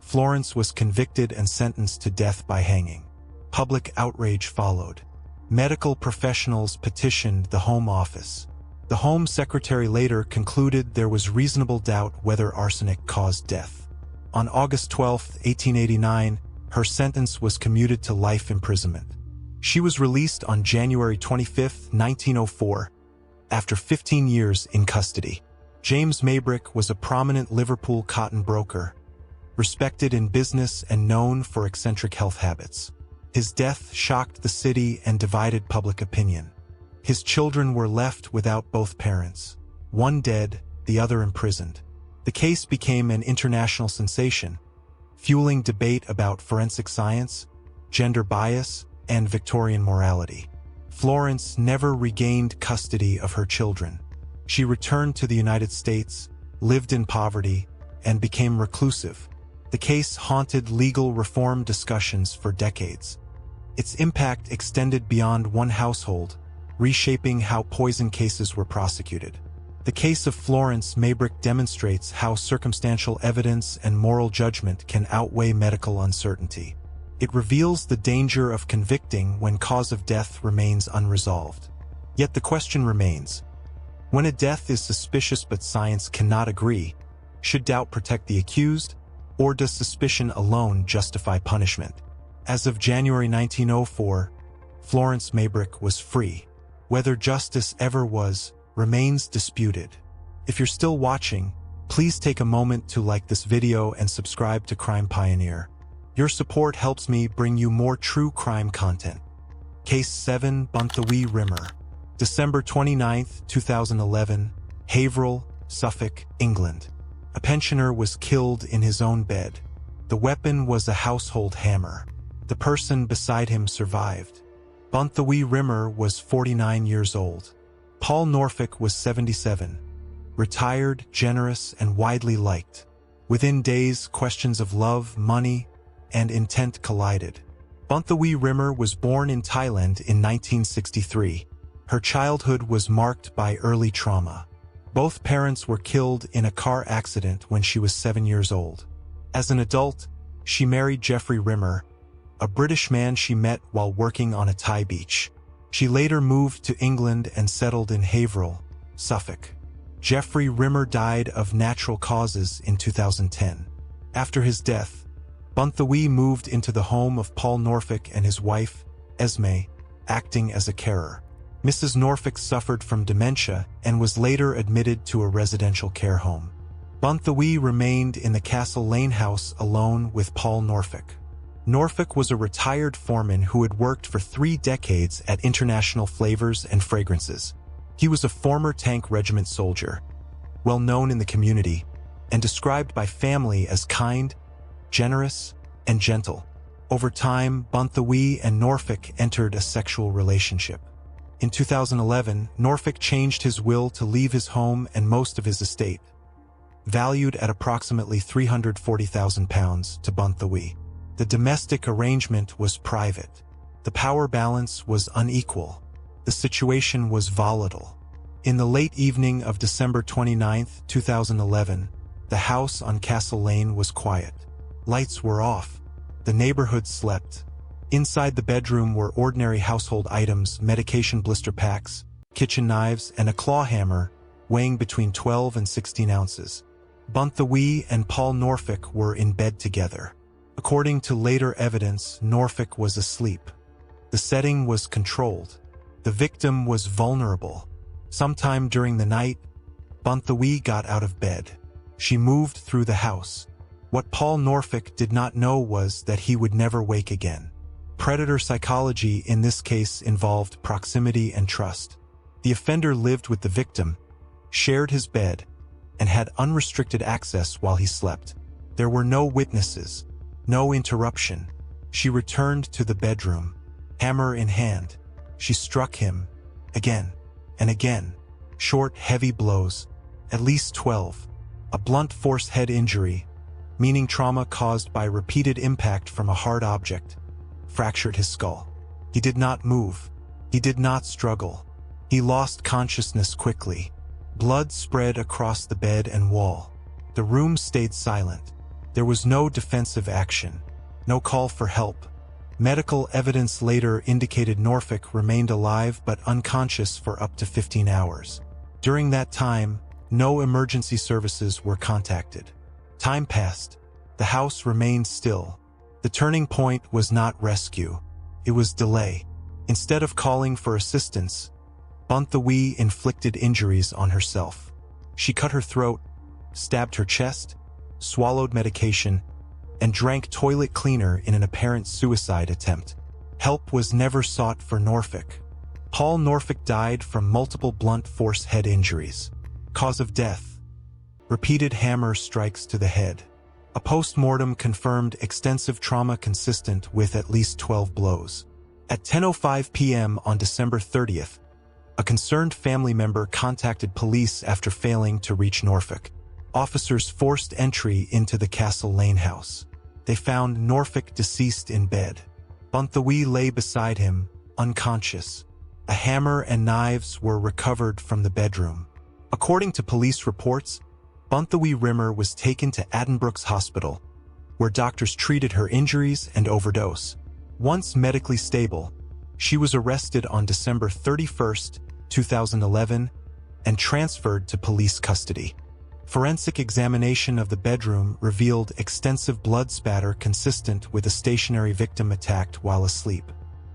Speaker 1: Florence was convicted and sentenced to death by hanging. Public outrage followed. Medical professionals petitioned the Home Office. The Home Secretary later concluded there was reasonable doubt whether arsenic caused death. On August 12, 1889, her sentence was commuted to life imprisonment. She was released on January 25, 1904, after 15 years in custody. James Maybrick was a prominent Liverpool cotton broker, respected in business and known for eccentric health habits. His death shocked the city and divided public opinion. His children were left without both parents, one dead, the other imprisoned. The case became an international sensation, fueling debate about forensic science, gender bias, and Victorian morality. Florence never regained custody of her children. She returned to the United States, lived in poverty, and became reclusive. The case haunted legal reform discussions for decades. Its impact extended beyond one household, reshaping how poison cases were prosecuted. The case of Florence Maybrick demonstrates how circumstantial evidence and moral judgment can outweigh medical uncertainty. It reveals the danger of convicting when cause of death remains unresolved. Yet the question remains: when a death is suspicious but science cannot agree, should doubt protect the accused, or does suspicion alone justify punishment? As of January 1904, Florence Maybrick was free. Whether justice ever was, remains disputed. If you're still watching, please take a moment to like this video and subscribe to Crime Pioneer. Your support helps me bring you more true crime content. Case 7, Bunthawee Rimmer. December 29, 2011, Haverhill, Suffolk, England. A pensioner was killed in his own bed. The weapon was a household hammer. The person beside him survived. Bunthawee Rimmer was 49 years old. Paul Norfolk was 77. Retired, generous, and widely liked. Within days, questions of love, money, and intent collided. Bunthawee Rimmer was born in Thailand in 1963. Her childhood was marked by early trauma. Both parents were killed in a car accident when she was 7 years old. As an adult, she married Geoffrey Rimmer, a British man she met while working on a Thai beach. She later moved to England and settled in Haverhill, Suffolk. Geoffrey Rimmer died of natural causes in 2010. After his death, Bunthawee moved into the home of Paul Norfolk and his wife, Esme, acting as a carer. Mrs. Norfolk suffered from dementia and was later admitted to a residential care home. Bunthawee remained in the Castle Lane house alone with Paul Norfolk. Norfolk was a retired foreman who had worked for 3 decades at International Flavors and Fragrances. He was a former tank regiment soldier, well known in the community, and described by family as kind, generous, and gentle. Over time, Bunthawee and Norfolk entered a sexual relationship. In 2011, Norfolk changed his will to leave his home and most of his estate, valued at approximately £340,000, to Bunthawee. The domestic arrangement was private. The power balance was unequal. The situation was volatile. In the late evening of December 29, 2011, the house on Castle Lane was quiet. Lights were off. The neighborhood slept. Inside the bedroom were ordinary household items, medication blister packs, kitchen knives, and a claw hammer, weighing between 12 and 16 ounces. Bunthawee and Paul Norfolk were in bed together. According to later evidence, Norfolk was asleep. The setting was controlled. The victim was vulnerable. Sometime during the night, Bunthawee got out of bed. She moved through the house. What Paul Norfolk did not know was that he would never wake again. Predator psychology in this case involved proximity and trust. The offender lived with the victim, shared his bed, and had unrestricted access while he slept. There were no witnesses, no interruption. She returned to the bedroom, hammer in hand. She struck him, again and again. Short, heavy blows, at least 12. A blunt force head injury, meaning trauma caused by repeated impact from a hard object, fractured his skull. He did not move. He did not struggle. He lost consciousness quickly. Blood spread across the bed and wall. The room stayed silent. There was no defensive action, no call for help. Medical evidence later indicated Norfolk remained alive but unconscious for up to 15 hours. During that time, no emergency services were contacted. Time passed. The house remained still. The turning point was not rescue. It was delay. Instead of calling for assistance, Bunthawee inflicted injuries on herself. She cut her throat, stabbed her chest, swallowed medication, and drank toilet cleaner in an apparent suicide attempt. Help was never sought for Norfolk. Paul Norfolk died from multiple blunt force head injuries. Cause of death: repeated hammer strikes to the head. A post-mortem confirmed extensive trauma consistent with at least 12 blows. At 10:05 p.m. on December 30th, a concerned family member contacted police after failing to reach Norfolk. Officers forced entry into the Castle Lane house. They found Norfolk deceased in bed. Bunthawee lay beside him, unconscious. A hammer and knives were recovered from the bedroom. According to police reports, Bunthawee Rimmer was taken to Addenbrooke's Hospital, where doctors treated her injuries and overdose. Once medically stable, she was arrested on December 31st, 2011, and transferred to police custody. Forensic examination of the bedroom revealed extensive blood spatter consistent with a stationary victim attacked while asleep.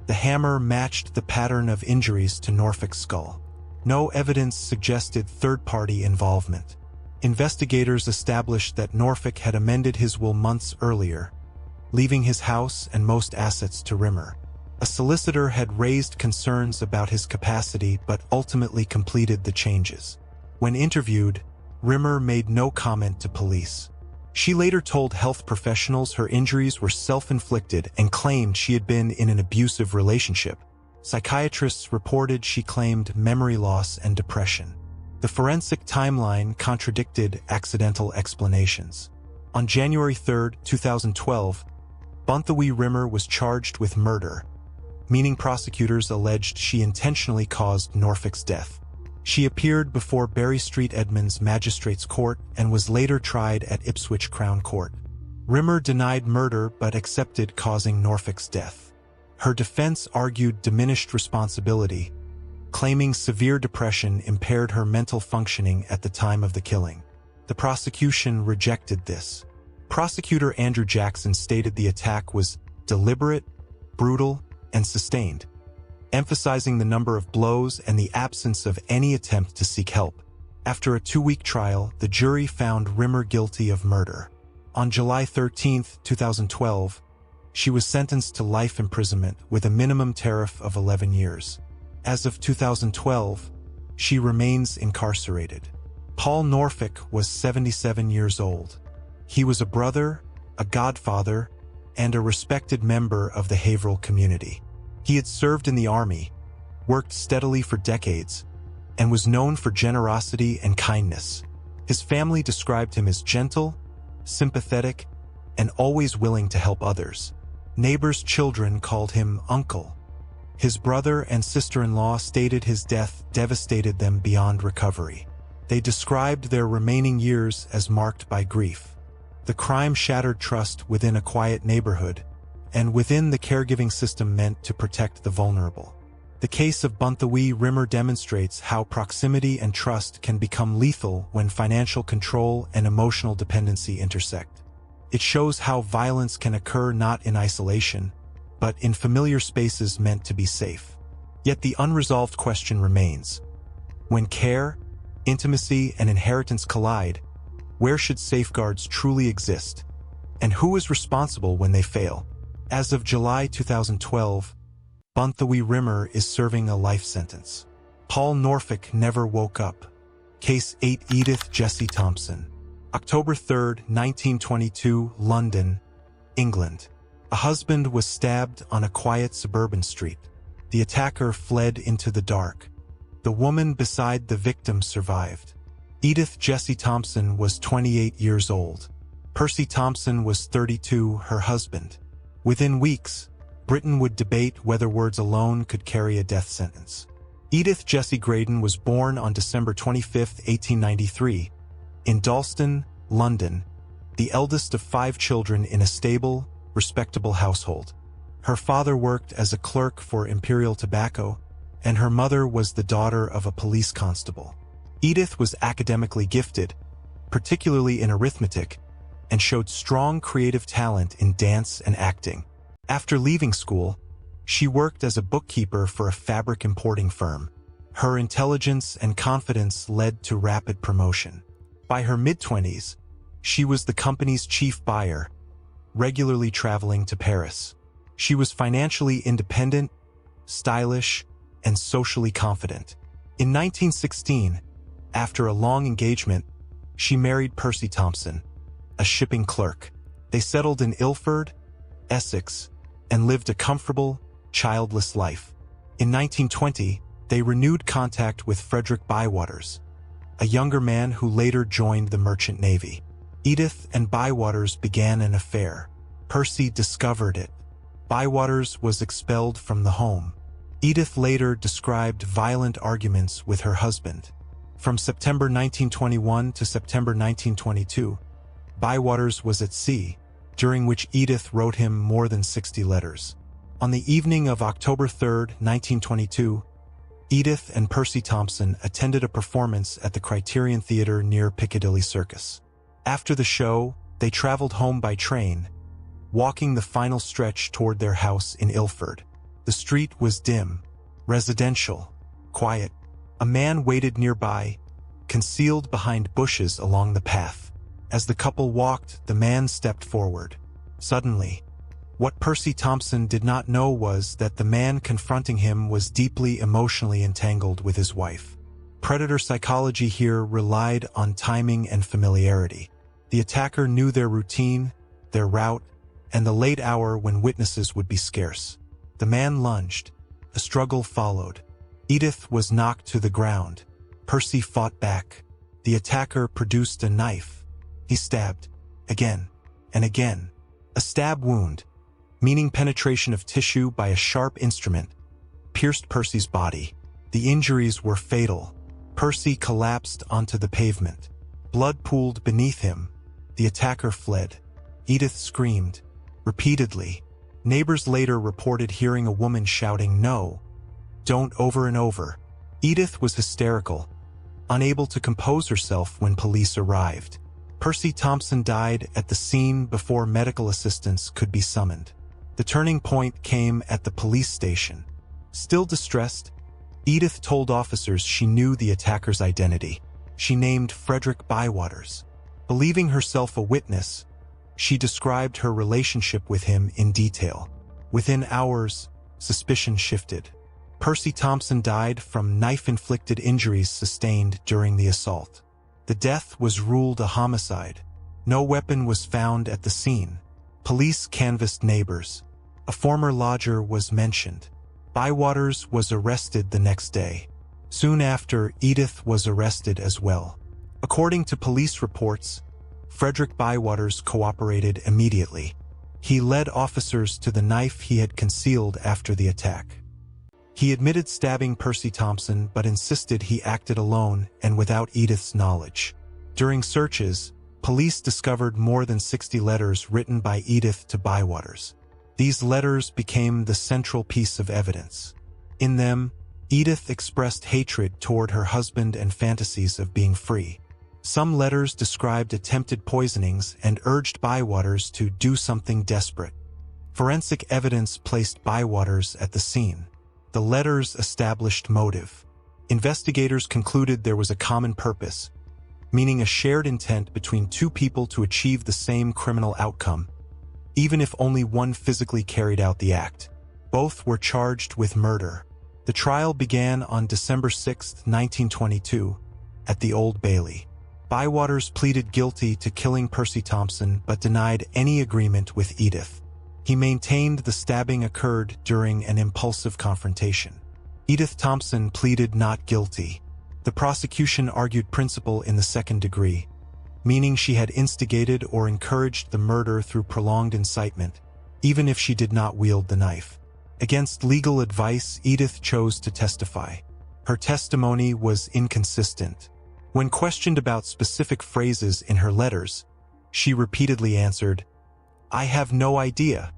Speaker 1: The hammer matched the pattern of injuries to Norfolk's skull. No evidence suggested third-party involvement. Investigators established that Norfolk had amended his will months earlier, leaving his house and most assets to Rimmer. A solicitor had raised concerns about his capacity but ultimately completed the changes. When interviewed, Rimmer made no comment to police. She later told health professionals her injuries were self-inflicted and claimed she had been in an abusive relationship. Psychiatrists reported she claimed memory loss and depression. The forensic timeline contradicted accidental explanations. On January 3, 2012, Bunthawee Rimmer was charged with murder, meaning prosecutors alleged she intentionally caused Norfolk's death. She appeared before Berry Street Edmonds Magistrates Court and was later tried at Ipswich Crown Court. Rimmer denied murder but accepted causing Norfolk's death. Her defense argued diminished responsibility, claiming severe depression impaired her mental functioning at the time of the killing. The prosecution rejected this. Prosecutor Andrew Jackson stated the attack was deliberate, brutal, and sustained, emphasizing the number of blows and the absence of any attempt to seek help. After a 2-week trial, the jury found Rimmer guilty of murder. On July 13, 2012, she was sentenced to life imprisonment with a minimum tariff of 11 years. As of 2012, she remains incarcerated. Paul Norfolk was 77 years old. He was a brother, a godfather, and a respected member of the Haverhill community. He had served in the army, worked steadily for decades, and was known for generosity and kindness. His family described him as gentle, sympathetic, and always willing to help others. Neighbors' children called him Uncle. His brother and sister-in-law stated his death devastated them beyond recovery. They described their remaining years as marked by grief. The crime shattered trust within a quiet neighborhood, and within the caregiving system meant to protect the vulnerable. The case of Bunthawee Rimmer demonstrates how proximity and trust can become lethal when financial control and emotional dependency intersect. It shows how violence can occur not in isolation, but in familiar spaces meant to be safe. Yet the unresolved question remains. When care, intimacy, and inheritance collide, where should safeguards truly exist? And who is responsible when they fail? As of July 2012, Bunthawee Rimmer is serving a life sentence. Paul Norfolk never woke up. Case 8 Edith Jessie Thompson. October 3, 1922, London, England. A husband was stabbed on a quiet suburban street. The attacker fled into the dark. The woman beside the victim survived. Edith Jessie Thompson was 28 years old. Percy Thompson was 32, her husband. Within weeks, Britain would debate whether words alone could carry a death sentence. Edith Jessie Graydon was born on December 25, 1893, in Dalston, London, the eldest of 5 children in a stable, respectable household. Her father worked as a clerk for Imperial Tobacco, and her mother was the daughter of a police constable. Edith was academically gifted, particularly in arithmetic, and showed strong creative talent in dance and acting. After leaving school, she worked as a bookkeeper for a fabric importing firm. Her intelligence and confidence led to rapid promotion. By her mid-20s, she was the company's chief buyer, regularly traveling to Paris. She was financially independent, stylish, and socially confident. In 1916, after a long engagement, she married Percy Thompson, a shipping clerk. They settled in Ilford, Essex, and lived a comfortable, childless life. In 1920, they renewed contact with Frederick Bywaters, a younger man who later joined the Merchant Navy. Edith and Bywaters began an affair. Percy discovered it. Bywaters was expelled from the home. Edith later described violent arguments with her husband. From September 1921 to September 1922, Bywaters was at sea, during which Edith wrote him more than 60 letters. On the evening of October 3, 1922, Edith and Percy Thompson attended a performance at the Criterion Theatre near Piccadilly Circus. After the show, they traveled home by train, walking the final stretch toward their house in Ilford. The street was dim, residential, quiet. A man waited nearby, concealed behind bushes along the path. As the couple walked, the man stepped forward. Suddenly, what Percy Thompson did not know was that the man confronting him was deeply emotionally entangled with his wife. Predator psychology here relied on timing and familiarity. The attacker knew their routine, their route, and the late hour when witnesses would be scarce. The man lunged. A struggle followed. Edith was knocked to the ground. Percy fought back. The attacker produced a knife. He stabbed, again and again. A stab wound, meaning penetration of tissue by a sharp instrument, pierced Percy's body. The injuries were fatal. Percy collapsed onto the pavement. Blood pooled beneath him. The attacker fled. Edith screamed, repeatedly. Neighbors later reported hearing a woman shouting, "No, don't," over and over. Edith was hysterical, unable to compose herself when police arrived. Percy Thompson died at the scene before medical assistance could be summoned. The turning point came at the police station. Still distressed, Edith told officers she knew the attacker's identity. She named Frederick Bywaters. Believing herself a witness, she described her relationship with him in detail. Within hours, suspicion shifted. Percy Thompson died from knife-inflicted injuries sustained during the assault. The death was ruled a homicide. No weapon was found at the scene. Police canvassed neighbors. A former lodger was mentioned. Bywaters was arrested the next day. Soon after, Edith was arrested as well. According to police reports, Frederick Bywaters cooperated immediately. He led officers to the knife he had concealed after the attack. He admitted stabbing Percy Thompson but insisted he acted alone and without Edith's knowledge. During searches, police discovered more than 60 letters written by Edith to Bywaters. These letters became the central piece of evidence. In them, Edith expressed hatred toward her husband and fantasies of being free. Some letters described attempted poisonings and urged Bywaters to do something desperate. Forensic evidence placed Bywaters at the scene. The letters established motive. Investigators concluded there was a common purpose, meaning a shared intent between two people to achieve the same criminal outcome, even if only one physically carried out the act. Both were charged with murder. The trial began on December 6, 1922, at the Old Bailey. Bywaters pleaded guilty to killing Percy Thompson but denied any agreement with Edith. He maintained the stabbing occurred during an impulsive confrontation. Edith Thompson pleaded not guilty. The prosecution argued principle in the second degree, meaning she had instigated or encouraged the murder through prolonged incitement, even if she did not wield the knife. Against legal advice, Edith chose to testify. Her testimony was inconsistent. When questioned about specific phrases in her letters, she repeatedly answered, "I have no idea."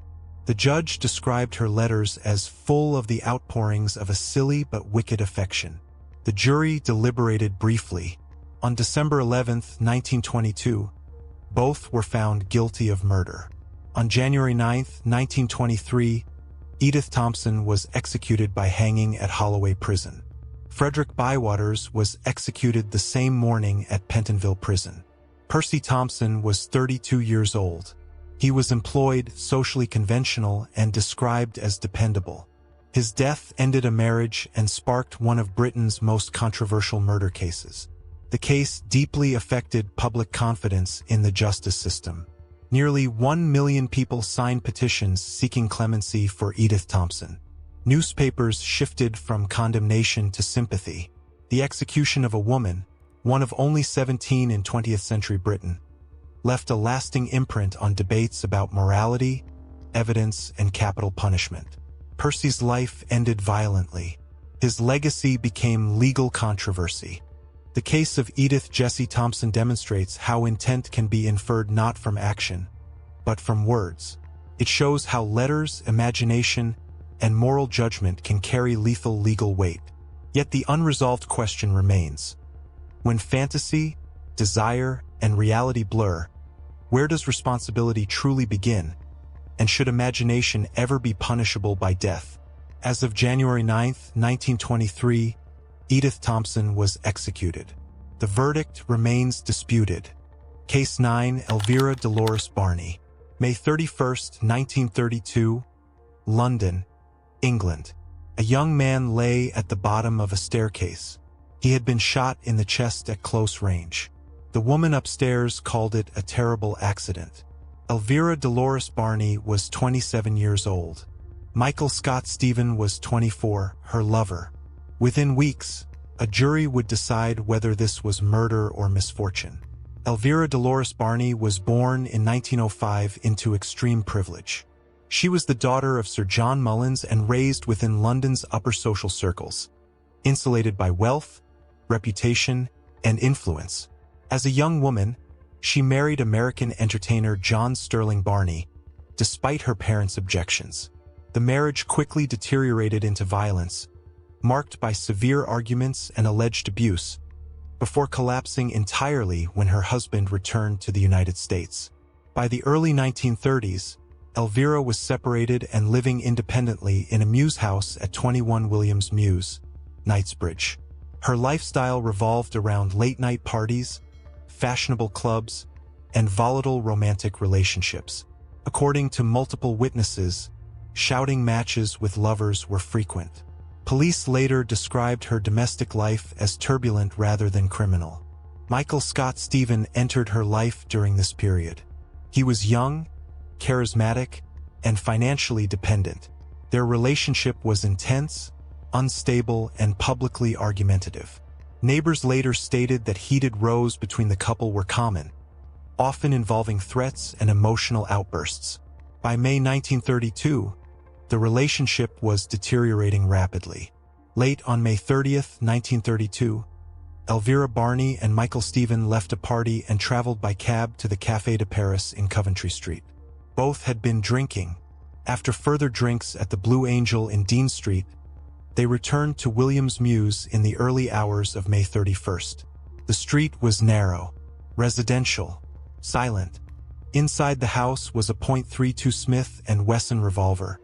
Speaker 1: The judge described her letters as full of the outpourings of a silly but wicked affection. The jury deliberated briefly. On December 11, 1922, both were found guilty of murder. On January 9, 1923, Edith Thompson was executed by hanging at Holloway Prison. Frederick Bywaters was executed the same morning at Pentonville Prison. Percy Thompson was 32 years old. He was employed, socially conventional, and described as dependable. His death ended a marriage and sparked one of Britain's most controversial murder cases. The case deeply affected public confidence in the justice system. Nearly 1 million people signed petitions seeking clemency for Edith Thompson. Newspapers shifted from condemnation to sympathy. The execution of a woman, one of only 17 in 20th century Britain, left a lasting imprint on debates about morality, evidence, and capital punishment. Percy's life ended violently. His legacy became legal controversy. The case of Edith Jessie Thompson demonstrates how intent can be inferred not from action, but from words. It shows how letters, imagination, and moral judgment can carry lethal legal weight. Yet the unresolved question remains. When fantasy, desire, and reality blur, where does responsibility truly begin? And should imagination ever be punishable by death? As of January 9, 1923, Edith Thompson was executed. The verdict remains disputed. Case 9, Elvira Dolores Barney. May 31, 1932, London, England. A young man lay at the bottom of a staircase. He had been shot in the chest at close range. The woman upstairs called it a terrible accident. Elvira Dolores Barney was 27 years old. Michael Scott Stephen was 24, her lover. Within weeks, a jury would decide whether this was murder or misfortune. Elvira Dolores Barney was born in 1905 into extreme privilege. She was the daughter of Sir John Mullins and raised within London's upper social circles, insulated by wealth, reputation, and influence. As a young woman, she married American entertainer John Sterling Barney, despite her parents' objections. The marriage quickly deteriorated into violence, marked by severe arguments and alleged abuse, before collapsing entirely when her husband returned to the United States. By the early 1930s, Elvira was separated and living independently in a mews house at 21 Williams Mews, Knightsbridge. Her lifestyle revolved around late-night parties, fashionable clubs, and volatile romantic relationships. According to multiple witnesses, shouting matches with lovers were frequent. Police later described her domestic life as turbulent rather than criminal. Michael Scott Stephen entered her life during this period. He was young, charismatic, and financially dependent. Their relationship was intense, unstable, and publicly argumentative. Neighbors later stated that heated rows between the couple were common, often involving threats and emotional outbursts. By May 1932, the relationship was deteriorating rapidly. Late on May 30th, 1932, Elvira Barney and Michael Stephen left a party and traveled by cab to the Café de Paris in Coventry Street. Both had been drinking. After further drinks at the Blue Angel in Dean Street, They returned to Williams Mews in the early hours of May 31st. The street was narrow, residential, silent. Inside the house was a .32 Smith & Wesson revolver,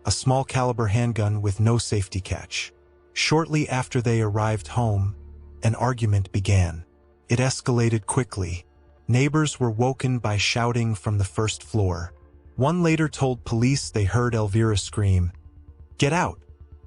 Speaker 1: a small caliber handgun with no safety catch. Shortly after they arrived home, an argument began. It escalated quickly. Neighbors were woken by shouting from the first floor. One later told police they heard Elvira scream, "Get out!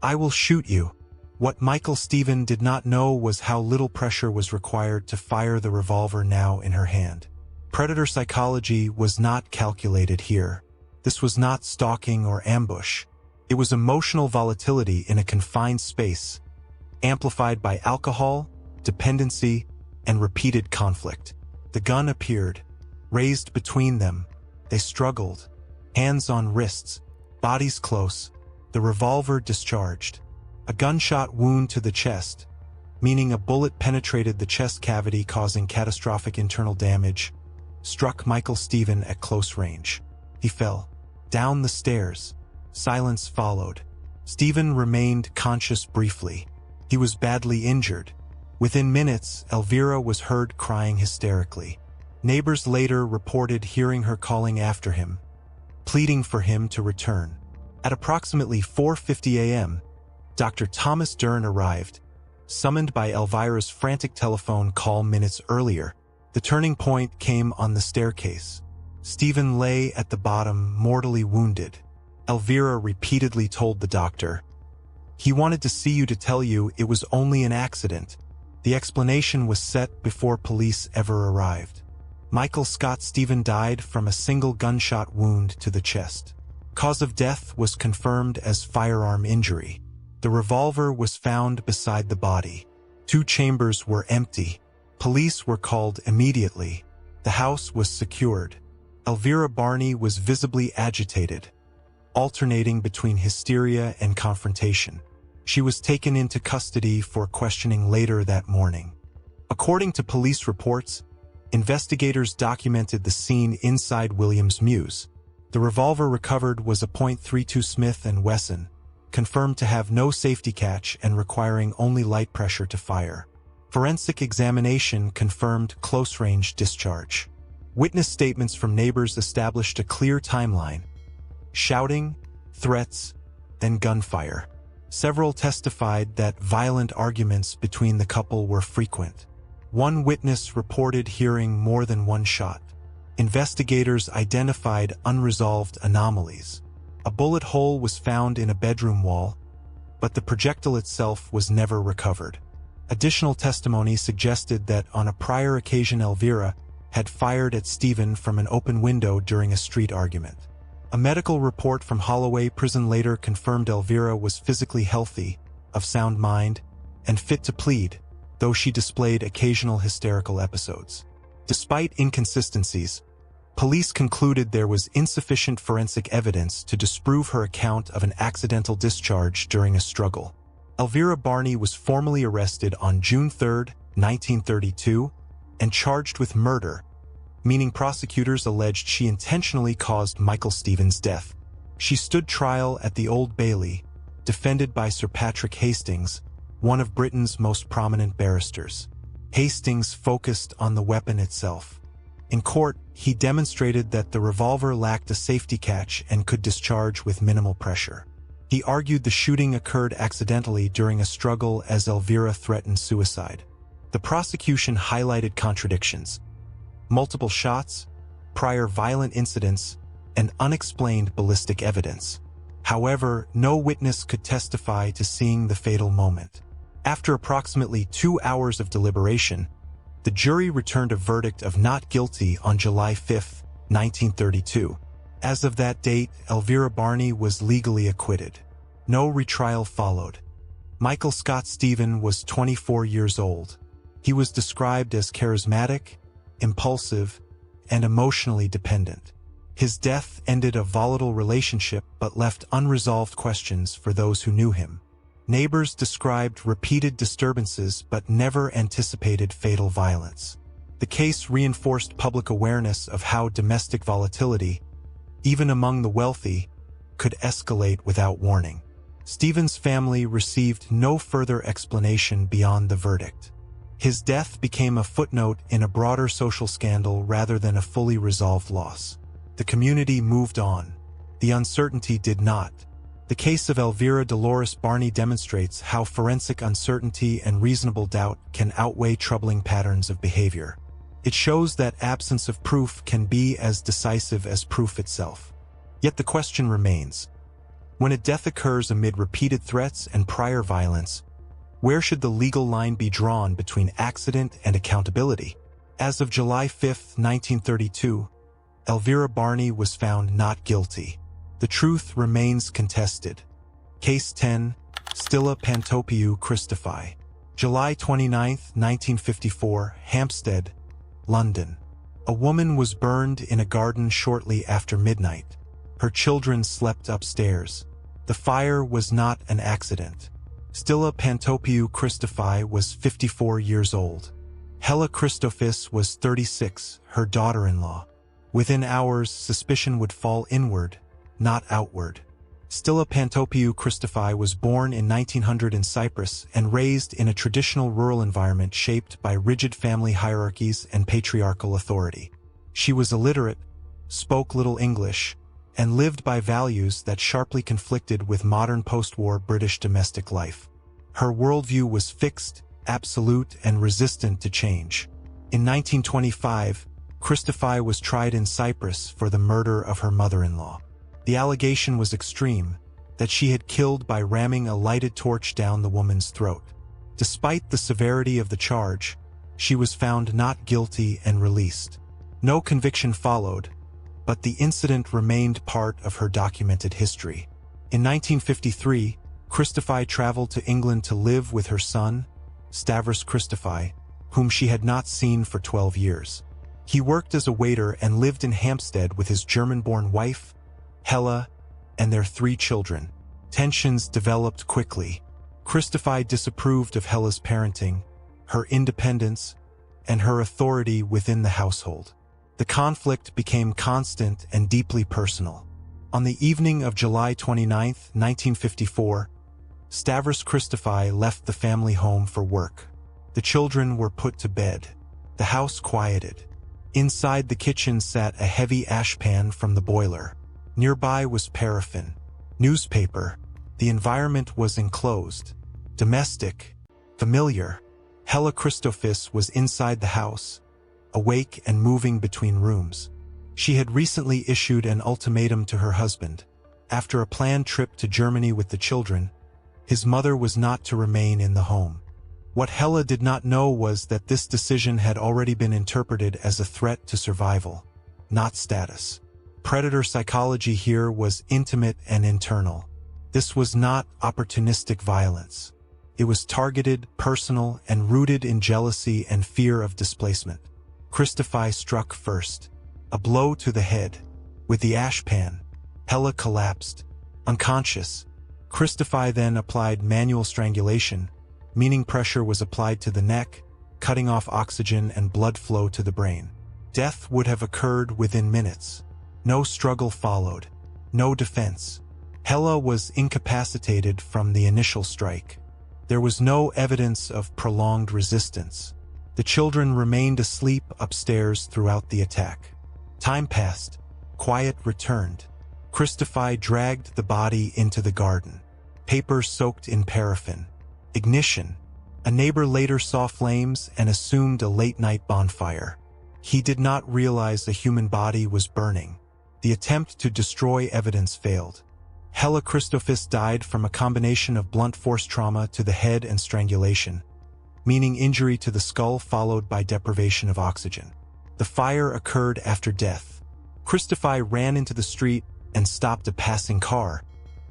Speaker 1: I will shoot you." What Michael Stephen did not know was how little pressure was required to fire the revolver now in her hand. Predator psychology was not calculated here. This was not stalking or ambush. It was emotional volatility in a confined space, amplified by alcohol, dependency, and repeated conflict. The gun appeared, raised between them. They struggled, hands on wrists, bodies close. The revolver discharged. A gunshot wound to the chest, meaning a bullet penetrated the chest cavity causing catastrophic internal damage, struck Michael Stephen at close range. He fell. Down the stairs. Silence followed. Stephen remained conscious briefly. He was badly injured. Within minutes, Elvira was heard crying hysterically. Neighbors later reported hearing her calling after him, pleading for him to return. At approximately 4:50 a.m., Dr. Thomas Dern arrived, summoned by Elvira's frantic telephone call minutes earlier. The turning point came on the staircase. Stephen lay at the bottom, mortally wounded. Elvira repeatedly told the doctor, "He wanted to see you to tell you it was only an accident." The explanation was set before police ever arrived. Michael Scott Stephen died from a single gunshot wound to the chest. Cause of death was confirmed as firearm injury. The revolver was found beside the body. 2 chambers were empty. Police were called immediately. The house was secured. Elvira Barney was visibly agitated, alternating between hysteria and confrontation. She was taken into custody for questioning later that morning. According to police reports, investigators documented the scene inside Williams Mews. The revolver recovered was a .32 Smith & Wesson, confirmed to have no safety catch and requiring only light pressure to fire. Forensic examination confirmed close-range discharge. Witness statements from neighbors established a clear timeline: shouting, threats, then gunfire. Several testified that violent arguments between the couple were frequent. One witness reported hearing more than one shot. Investigators identified unresolved anomalies. A bullet hole was found in a bedroom wall, but the projectile itself was never recovered. Additional testimony suggested that on a prior occasion Elvira had fired at Stephen from an open window during a street argument. A medical report from Holloway Prison later confirmed Elvira was physically healthy, of sound mind, and fit to plead, though she displayed occasional hysterical episodes. Despite inconsistencies, police concluded there was insufficient forensic evidence to disprove her account of an accidental discharge during a struggle. Elvira Barney was formally arrested on June 3, 1932, and charged with murder, meaning prosecutors alleged she intentionally caused Michael Stephen's death. She stood trial at the Old Bailey, defended by Sir Patrick Hastings, one of Britain's most prominent barristers. Hastings focused on the weapon itself. In court, he demonstrated that the revolver lacked a safety catch and could discharge with minimal pressure. He argued the shooting occurred accidentally during a struggle as Elvira threatened suicide. The prosecution highlighted contradictions: multiple shots, prior violent incidents, and unexplained ballistic evidence. However, no witness could testify to seeing the fatal moment. After approximately 2 hours of deliberation, the jury returned a verdict of not guilty on July 5, 1932. As of that date, Elvira Barney was legally acquitted. No retrial followed. Michael Scott Stephen was 24 years old. He was described as charismatic, impulsive, and emotionally dependent. His death ended a volatile relationship but left unresolved questions for those who knew him. Neighbors described repeated disturbances but never anticipated fatal violence. The case reinforced public awareness of how domestic volatility, even among the wealthy, could escalate without warning. Stephen's family received no further explanation beyond the verdict. His death became a footnote in a broader social scandal rather than a fully resolved loss. The community moved on. The uncertainty did not. The case of Elvira Dolores Barney demonstrates how forensic uncertainty and reasonable doubt can outweigh troubling patterns of behavior. It shows that absence of proof can be as decisive as proof itself. Yet the question remains: when a death occurs amid repeated threats and prior violence, where should the legal line be drawn between accident and accountability? As of July 5, 1932, Elvira Barney was found not guilty. The truth remains contested. Case 10, Stilla Pantopiou Christophi. July 29, 1954, Hampstead, London. A woman was burned in a garden shortly after midnight. Her children slept upstairs. The fire was not an accident. Stilla Pantopiou Christophi was 54 years old. Hella Christophis was 36, her daughter-in-law. Within hours, suspicion would fall inward, not outward. Stilla Pantopiou Christophi was born in 1900 in Cyprus and raised in a traditional rural environment shaped by rigid family hierarchies and patriarchal authority. She was illiterate, spoke little English, and lived by values that sharply conflicted with modern post-war British domestic life. Her worldview was fixed, absolute, and resistant to change. In 1925, Christophi was tried in Cyprus for the murder of her mother-in-law. The allegation was extreme, that she had killed by ramming a lighted torch down the woman's throat. Despite the severity of the charge, she was found not guilty and released. No conviction followed, but the incident remained part of her documented history. In 1953, Christophi traveled to England to live with her son, Stavros Christophi, whom she had not seen for 12 years. He worked as a waiter and lived in Hampstead with his German-born wife, Hella, and their 3 children. Tensions developed quickly. Christophi disapproved of Hella's parenting, her independence, and her authority within the household. The conflict became constant and deeply personal. On the evening of July 29, 1954, Stavros Christophi left the family home for work. The children were put to bed. The house quieted. Inside the kitchen sat a heavy ashpan from the boiler. Nearby was paraffin, newspaper. The environment was enclosed, domestic, familiar. Hella Christophis was inside the house, awake and moving between rooms. She had recently issued an ultimatum to her husband. After a planned trip to Germany with the children, his mother was not to remain in the home. What Hella did not know was that this decision had already been interpreted as a threat to survival, not status. Predator psychology here was intimate and internal. This was not opportunistic violence. It was targeted, personal, and rooted in jealousy and fear of displacement. Christophi struck first. A blow to the head. With the ashpan, Hella collapsed, unconscious. Christophi then applied manual strangulation, meaning pressure was applied to the neck, cutting off oxygen and blood flow to the brain. Death would have occurred within minutes. No struggle followed. No defense. Hella was incapacitated from the initial strike. There was no evidence of prolonged resistance. The children remained asleep upstairs throughout the attack. Time passed. Quiet returned. Christophi dragged the body into the garden. Paper soaked in paraffin. Ignition. A neighbor later saw flames and assumed a late-night bonfire. He did not realize a human body was burning. The attempt to destroy evidence failed. Hella Christophis died from a combination of blunt force trauma to the head and strangulation, meaning injury to the skull followed by deprivation of oxygen. The fire occurred after death. Christophi ran into the street and stopped a passing car,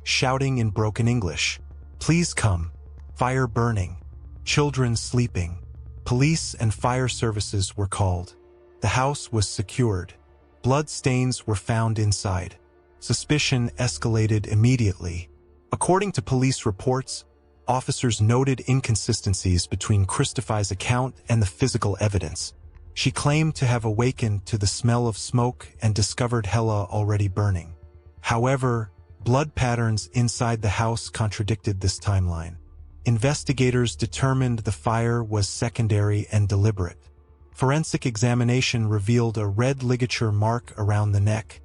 Speaker 1: shouting in broken English, "Please come. Fire burning. Children sleeping." Police and fire services were called. The house was secured. Blood stains were found inside. Suspicion escalated immediately. According to police reports, officers noted inconsistencies between Christophi's account and the physical evidence. She claimed to have awakened to the smell of smoke and discovered Hella already burning. However, Blood patterns inside the house contradicted this timeline. Investigators determined the fire was secondary and deliberate. Forensic examination revealed a red ligature mark around the neck,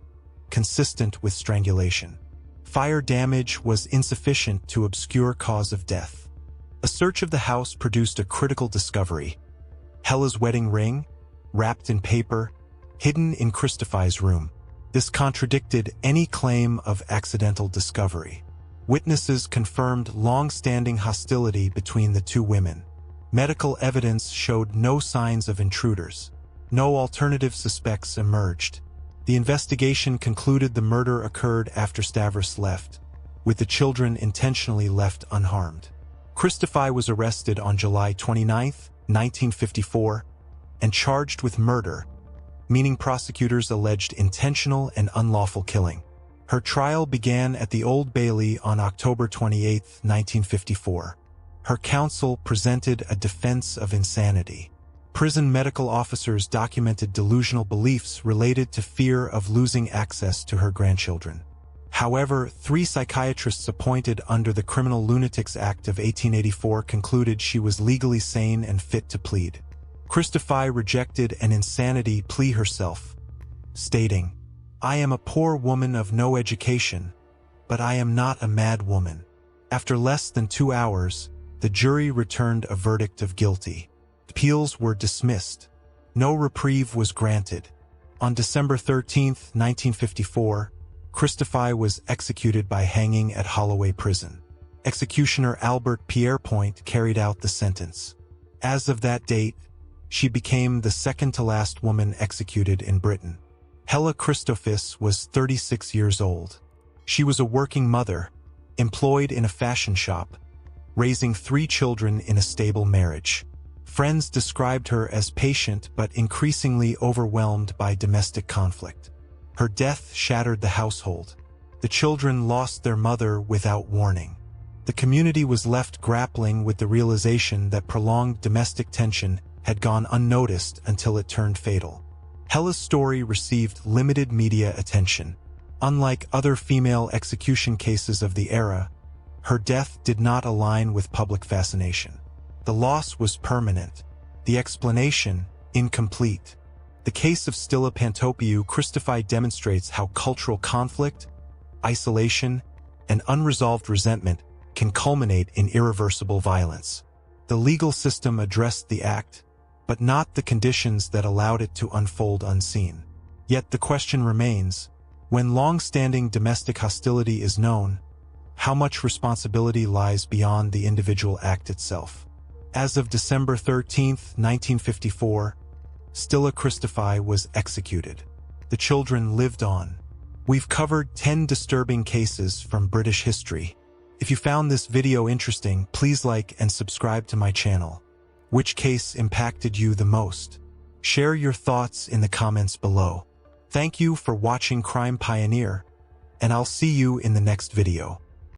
Speaker 1: consistent with strangulation. Fire damage was insufficient to obscure cause of death. A search of the house produced a critical discovery: Hella's wedding ring, wrapped in paper, hidden in Christopher's room. This contradicted any claim of accidental discovery. Witnesses confirmed long-standing hostility between the two women. Medical evidence showed no signs of intruders. No alternative suspects emerged. The investigation concluded the murder occurred after Stavros left, with the children intentionally left unharmed. Christopher was arrested on July 29, 1954, and charged with murder, meaning prosecutors alleged intentional and unlawful killing. Her trial began at the Old Bailey on October 28, 1954. Her counsel presented a defense of insanity. Prison medical officers documented delusional beliefs related to fear of losing access to her grandchildren. However, 3 psychiatrists appointed under the Criminal Lunatics Act of 1884 concluded she was legally sane and fit to plead. Christopher rejected an insanity plea herself, stating, "I am a poor woman of no education, but I am not a mad woman." After less than 2 hours, the jury returned a verdict of guilty. Appeals were dismissed. No reprieve was granted. On December 13, 1954, Christopher was executed by hanging at Holloway Prison. Executioner Albert Pierrepoint carried out the sentence. As of that date, she became the second-to-last woman executed in Britain. Hella Christophis was 36 years old. She was a working mother, employed in a fashion shop, raising 3 children in a stable marriage. Friends described her as patient but increasingly overwhelmed by domestic conflict. Her death shattered the household. The children lost their mother without warning. The community was left grappling with the realization that prolonged domestic tension had gone unnoticed until it turned fatal. Hella's story received limited media attention. Unlike other female execution cases of the era, her death did not align with public fascination. The loss was permanent. The explanation, incomplete. The case of Stilla Pantopiou Christopher demonstrates how cultural conflict, isolation, and unresolved resentment can culminate in irreversible violence. The legal system addressed the act, but not the conditions that allowed it to unfold unseen. Yet the question remains, when long-standing domestic hostility is known, how much responsibility lies beyond the individual act itself? As of December 13, 1954, Stilla Christopher was executed. The children lived on. We've covered 10 disturbing cases from British history. If you found this video interesting, please like and subscribe to my channel. Which case impacted you the most? Share your thoughts in the comments below. Thank you for watching Crime Pioneer, and I'll see you in the next video.